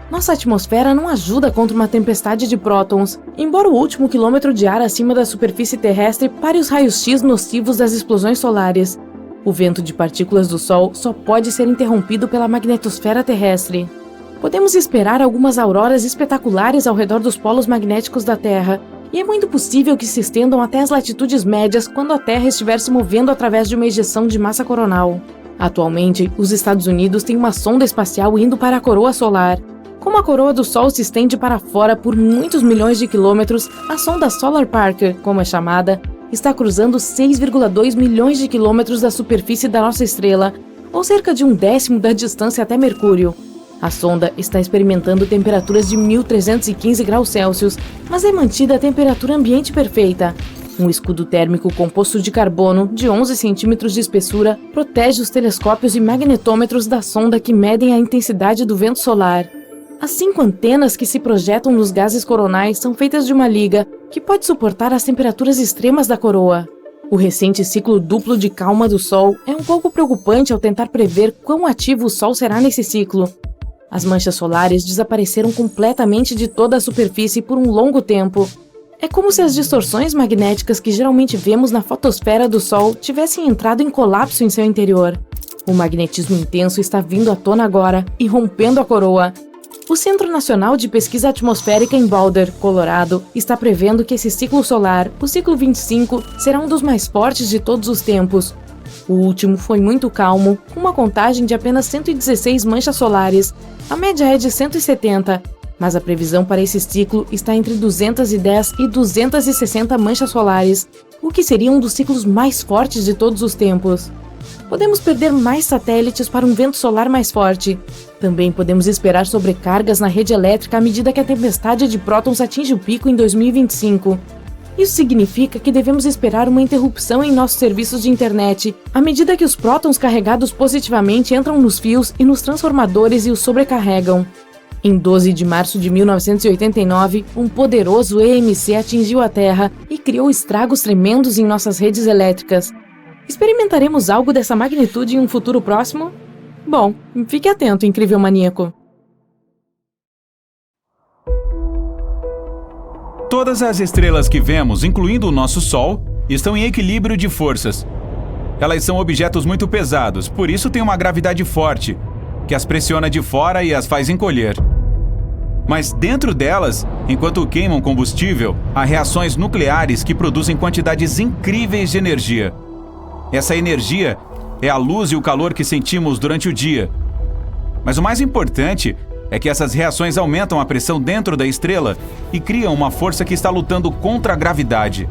Nossa atmosfera não ajuda contra uma tempestade de prótons, embora o último quilômetro de ar acima da superfície terrestre pare os raios-x nocivos das explosões solares. O vento de partículas do Sol só pode ser interrompido pela magnetosfera terrestre. Podemos esperar algumas auroras espetaculares ao redor dos polos magnéticos da Terra, e é muito possível que se estendam até as latitudes médias quando a Terra estiver se movendo através de uma ejeção de massa coronal. Atualmente, os Estados Unidos têm uma sonda espacial indo para a coroa solar. Como a coroa do Sol se estende para fora por muitos milhões de quilômetros, a sonda Solar Parker, como é chamada, está cruzando 6,2 milhões de quilômetros da superfície da nossa estrela, ou cerca de 1/10 da distância até Mercúrio. A sonda está experimentando temperaturas de 1.315 graus Celsius, mas é mantida a temperatura ambiente perfeita. Um escudo térmico composto de carbono, de 11 centímetros de espessura, protege os telescópios e magnetômetros da sonda que medem a intensidade do vento solar. As 5 antenas que se projetam nos gases coronais são feitas de uma liga que pode suportar as temperaturas extremas da coroa. O recente ciclo duplo de calma do Sol é um pouco preocupante ao tentar prever quão ativo o Sol será nesse ciclo. As manchas solares desapareceram completamente de toda a superfície por um longo tempo. É como se as distorções magnéticas que geralmente vemos na fotosfera do Sol tivessem entrado em colapso em seu interior. O magnetismo intenso está vindo à tona agora e rompendo a coroa. O Centro Nacional de Pesquisa Atmosférica em Boulder, Colorado, está prevendo que esse ciclo solar, o ciclo 25, será um dos mais fortes de todos os tempos. O último foi muito calmo, com uma contagem de apenas 116 manchas solares. A média é de 170, mas a previsão para esse ciclo está entre 210 e 260 manchas solares, o que seria um dos ciclos mais fortes de todos os tempos. Podemos perder mais satélites para um vento solar mais forte. Também podemos esperar sobrecargas na rede elétrica à medida que a tempestade de prótons atinge o pico em 2025. Isso significa que devemos esperar uma interrupção em nossos serviços de internet, à medida que os prótons carregados positivamente entram nos fios e nos transformadores e os sobrecarregam. Em 12 de março de 1989, um poderoso EMC atingiu a Terra e criou estragos tremendos em nossas redes elétricas. Experimentaremos algo dessa magnitude em um futuro próximo? Bom, fique atento, incrível maníaco! Todas as estrelas que vemos, incluindo o nosso Sol, estão em equilíbrio de forças. Elas são objetos muito pesados, por isso têm uma gravidade forte, que as pressiona de fora e as faz encolher. Mas dentro delas, enquanto queimam combustível, há reações nucleares que produzem quantidades incríveis de energia. Essa energia é a luz e o calor que sentimos durante o dia. Mas o mais importante é que essas reações aumentam a pressão dentro da estrela e criam uma força que está lutando contra a gravidade.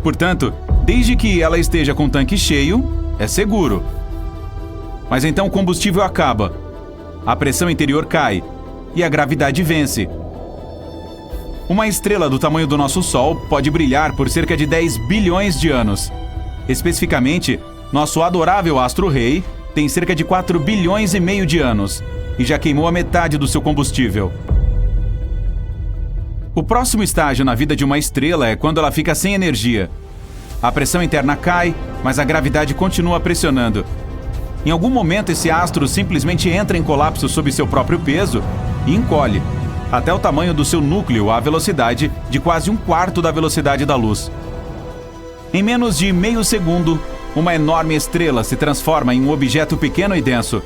Portanto, desde que ela esteja com o tanque cheio, é seguro. Mas então o combustível acaba, a pressão interior cai e a gravidade vence. Uma estrela do tamanho do nosso Sol pode brilhar por cerca de 10 bilhões de anos. Especificamente, nosso adorável astro-rei tem cerca de 4 bilhões e meio de anos e já queimou a metade do seu combustível. O próximo estágio na vida de uma estrela é quando ela fica sem energia. A pressão interna cai, mas a gravidade continua pressionando. Em algum momento, esse astro simplesmente entra em colapso sob seu próprio peso e encolhe, até o tamanho do seu núcleo à velocidade de quase 1/4 da velocidade da luz. Em menos de meio segundo, uma enorme estrela se transforma em um objeto pequeno e denso.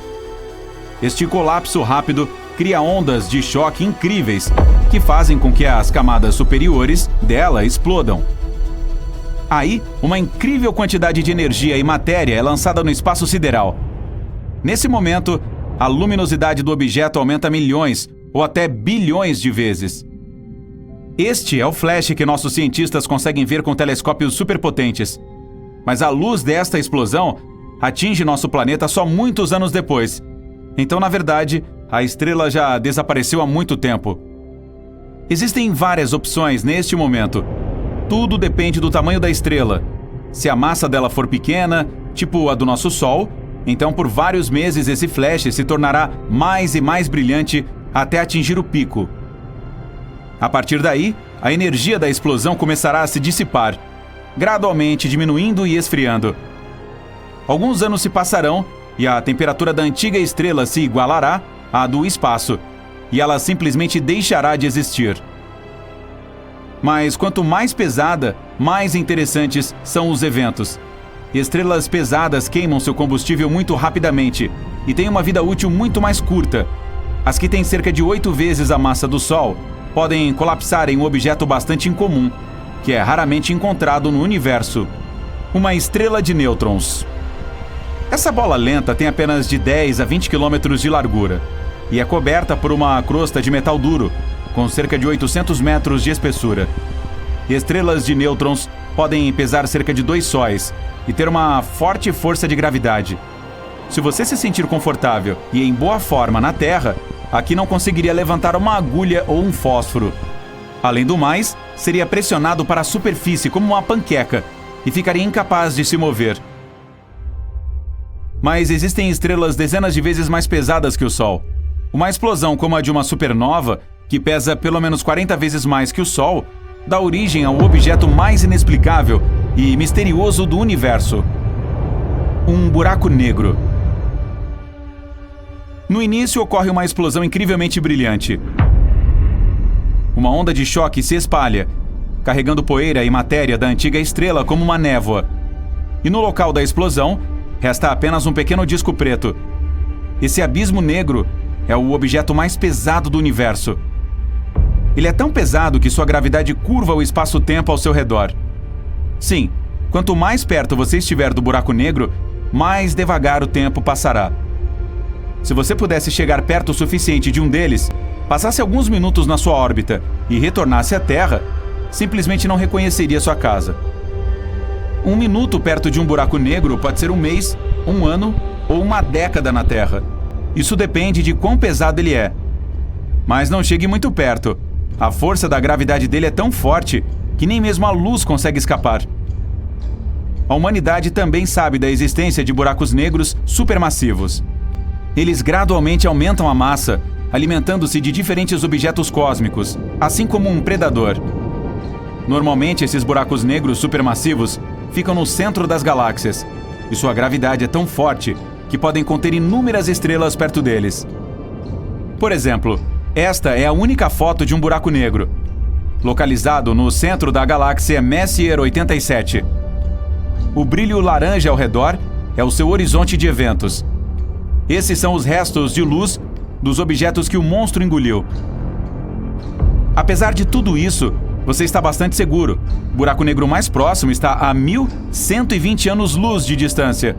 Este colapso rápido cria ondas de choque incríveis que fazem com que as camadas superiores dela explodam. Aí, uma incrível quantidade de energia e matéria é lançada no espaço sideral. Nesse momento, a luminosidade do objeto aumenta milhões ou até bilhões de vezes. Este é o flash que nossos cientistas conseguem ver com telescópios superpotentes. Mas a luz desta explosão atinge nosso planeta só muitos anos depois. Então, na verdade, a estrela já desapareceu há muito tempo. Existem várias opções neste momento. Tudo depende do tamanho da estrela. Se a massa dela for pequena, tipo a do nosso Sol, então por vários meses esse flash se tornará mais e mais brilhante até atingir o pico. A partir daí, a energia da explosão começará a se dissipar, gradualmente diminuindo e esfriando. Alguns anos se passarão e a temperatura da antiga estrela se igualará à do espaço, e ela simplesmente deixará de existir. Mas quanto mais pesada, mais interessantes são os eventos. Estrelas pesadas queimam seu combustível muito rapidamente e têm uma vida útil muito mais curta. As que têm cerca de 8 vezes a massa do Sol podem colapsar em um objeto bastante incomum, que é raramente encontrado no universo: uma estrela de nêutrons. Essa bola lenta tem apenas de 10 a 20 km de largura e é coberta por uma crosta de metal duro, com cerca de 800 metros de espessura. Estrelas de nêutrons podem pesar cerca de 2 sóis e ter uma forte força de gravidade. Se você se sentir confortável e em boa forma na Terra, aqui não conseguiria levantar uma agulha ou um fósforo. Além do mais, seria pressionado para a superfície como uma panqueca e ficaria incapaz de se mover. Mas existem estrelas dezenas de vezes mais pesadas que o Sol. Uma explosão como a de uma supernova, que pesa pelo menos 40 vezes mais que o Sol, dá origem ao objeto mais inexplicável e misterioso do universo: um buraco negro. No início ocorre uma explosão incrivelmente brilhante. Uma onda de choque se espalha, carregando poeira e matéria da antiga estrela como uma névoa. E no local da explosão, resta apenas um pequeno disco preto. Esse abismo negro é o objeto mais pesado do universo. Ele é tão pesado que sua gravidade curva o espaço-tempo ao seu redor. Sim, quanto mais perto você estiver do buraco negro, mais devagar o tempo passará. Se você pudesse chegar perto o suficiente de um deles, passasse alguns minutos na sua órbita e retornasse à Terra, simplesmente não reconheceria sua casa. 1 minuto perto de um buraco negro pode ser um mês, um ano ou uma década na Terra. Isso depende de quão pesado ele é. Mas não chegue muito perto. A força da gravidade dele é tão forte que nem mesmo a luz consegue escapar. A humanidade também sabe da existência de buracos negros supermassivos. Eles gradualmente aumentam a massa, alimentando-se de diferentes objetos cósmicos, assim como um predador. Normalmente, esses buracos negros supermassivos ficam no centro das galáxias, e sua gravidade é tão forte que podem conter inúmeras estrelas perto deles. Por exemplo, esta é a única foto de um buraco negro, localizado no centro da galáxia Messier 87. O brilho laranja ao redor é o seu horizonte de eventos. Esses são os restos de luz dos objetos que o monstro engoliu. Apesar de tudo isso, você está bastante seguro. O buraco negro mais próximo está a 1.120 anos-luz de distância.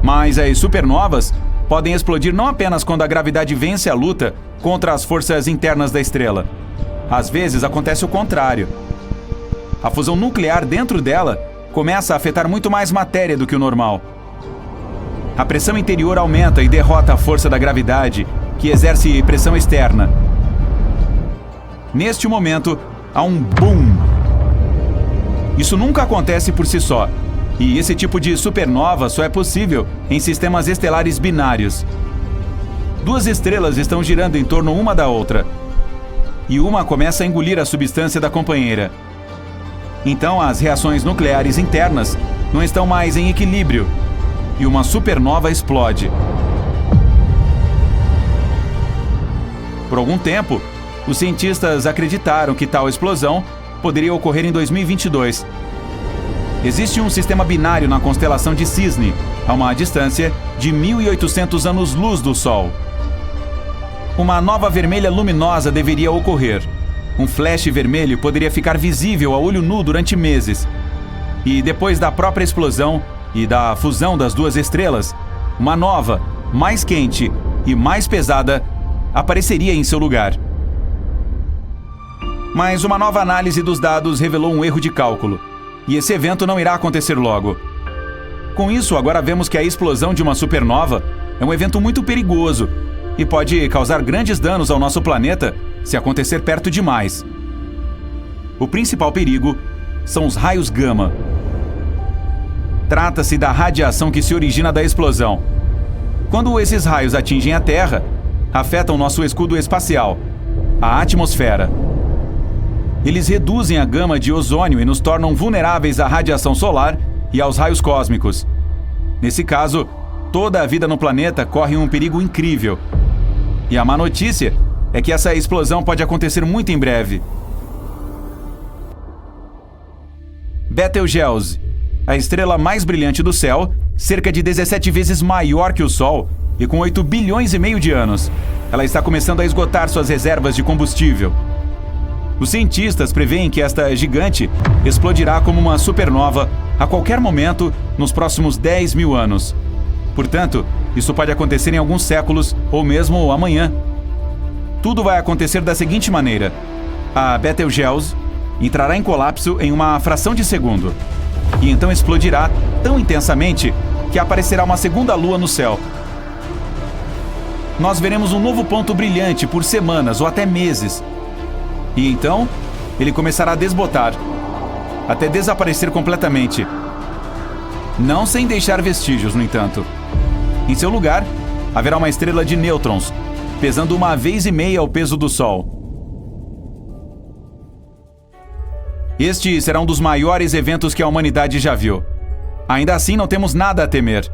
Mas as supernovas podem explodir não apenas quando a gravidade vence a luta contra as forças internas da estrela. Às vezes acontece o contrário. A fusão nuclear dentro dela começa a afetar muito mais matéria do que o normal. A pressão interior aumenta e derrota a força da gravidade, que exerce pressão externa. Neste momento, há um boom. Isso nunca acontece por si só, e esse tipo de supernova só é possível em sistemas estelares binários. 2 estrelas estão girando em torno uma da outra, e uma começa a engolir a substância da companheira. Então as reações nucleares internas não estão mais em equilíbrio, e uma supernova explode. Por algum tempo, os cientistas acreditaram que tal explosão poderia ocorrer em 2022. Existe um sistema binário na constelação de Cisne, a uma distância de 1.800 anos-luz do Sol. Uma nova vermelha luminosa deveria ocorrer. Um flash vermelho poderia ficar visível a olho nu durante meses. E depois da própria explosão e da fusão das 2 estrelas, uma nova, mais quente e mais pesada apareceria em seu lugar. Mas uma nova análise dos dados revelou um erro de cálculo, e esse evento não irá acontecer logo. Com isso, agora vemos que a explosão de uma supernova é um evento muito perigoso e pode causar grandes danos ao nosso planeta se acontecer perto demais. O principal perigo são os raios gama. Trata-se da radiação que se origina da explosão. Quando esses raios atingem a Terra, afetam nosso escudo espacial, a atmosfera. Eles reduzem a gama de ozônio e nos tornam vulneráveis à radiação solar e aos raios cósmicos. Nesse caso, toda a vida no planeta corre um perigo incrível. E a má notícia é que essa explosão pode acontecer muito em breve. Betelgeuse, a estrela mais brilhante do céu, cerca de 17 vezes maior que o Sol e com 8 bilhões e meio de anos. Ela está começando a esgotar suas reservas de combustível. Os cientistas preveem que esta gigante explodirá como uma supernova a qualquer momento nos próximos 10 mil anos. Portanto, isso pode acontecer em alguns séculos ou mesmo amanhã. Tudo vai acontecer da seguinte maneira: a Betelgeuse entrará em colapso em uma fração de segundo e então explodirá tão intensamente que aparecerá uma segunda lua no céu. Nós veremos um novo ponto brilhante por semanas ou até meses. E então, ele começará a desbotar, até desaparecer completamente. Não sem deixar vestígios, no entanto. Em seu lugar, haverá uma estrela de nêutrons, pesando 1,5 vezes o peso do Sol. Este será um dos maiores eventos que a humanidade já viu. Ainda assim, não temos nada a temer.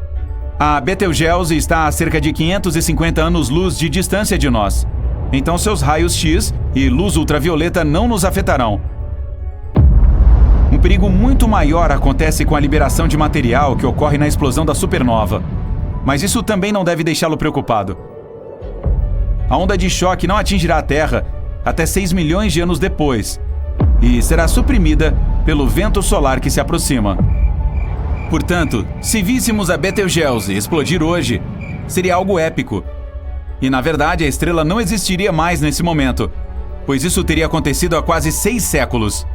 A Betelgeuse está a cerca de 550 anos-luz de distância de nós. Então seus raios X e luz ultravioleta não nos afetarão. Um perigo muito maior acontece com a liberação de material que ocorre na explosão da supernova. Mas isso também não deve deixá-lo preocupado. A onda de choque não atingirá a Terra até 6 milhões de anos depois e será suprimida pelo vento solar que se aproxima. Portanto, se víssemos a Betelgeuse explodir hoje, seria algo épico. E, na verdade, a estrela não existiria mais nesse momento, pois isso teria acontecido há quase 6 séculos.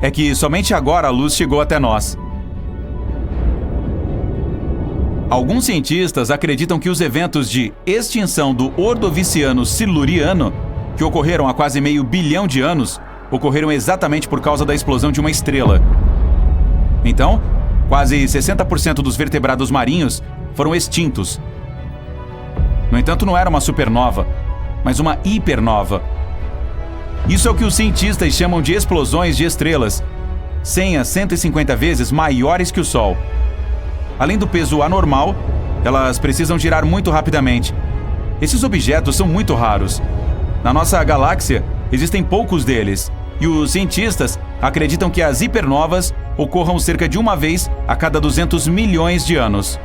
É que somente agora a luz chegou até nós. Alguns cientistas acreditam que os eventos de extinção do Ordoviciano Siluriano, que ocorreram há quase meio bilhão de anos, ocorreram exatamente por causa da explosão de uma estrela. Então, quase 60% dos vertebrados marinhos foram extintos. No entanto, não era uma supernova, mas uma hipernova. Isso é o que os cientistas chamam de explosões de estrelas, 100 a 150 vezes maiores que o Sol. Além do peso anormal, elas precisam girar muito rapidamente. Esses objetos são muito raros. Na nossa galáxia, existem poucos deles, e os cientistas acreditam que as hipernovas ocorram cerca de uma vez a cada 200 milhões de anos.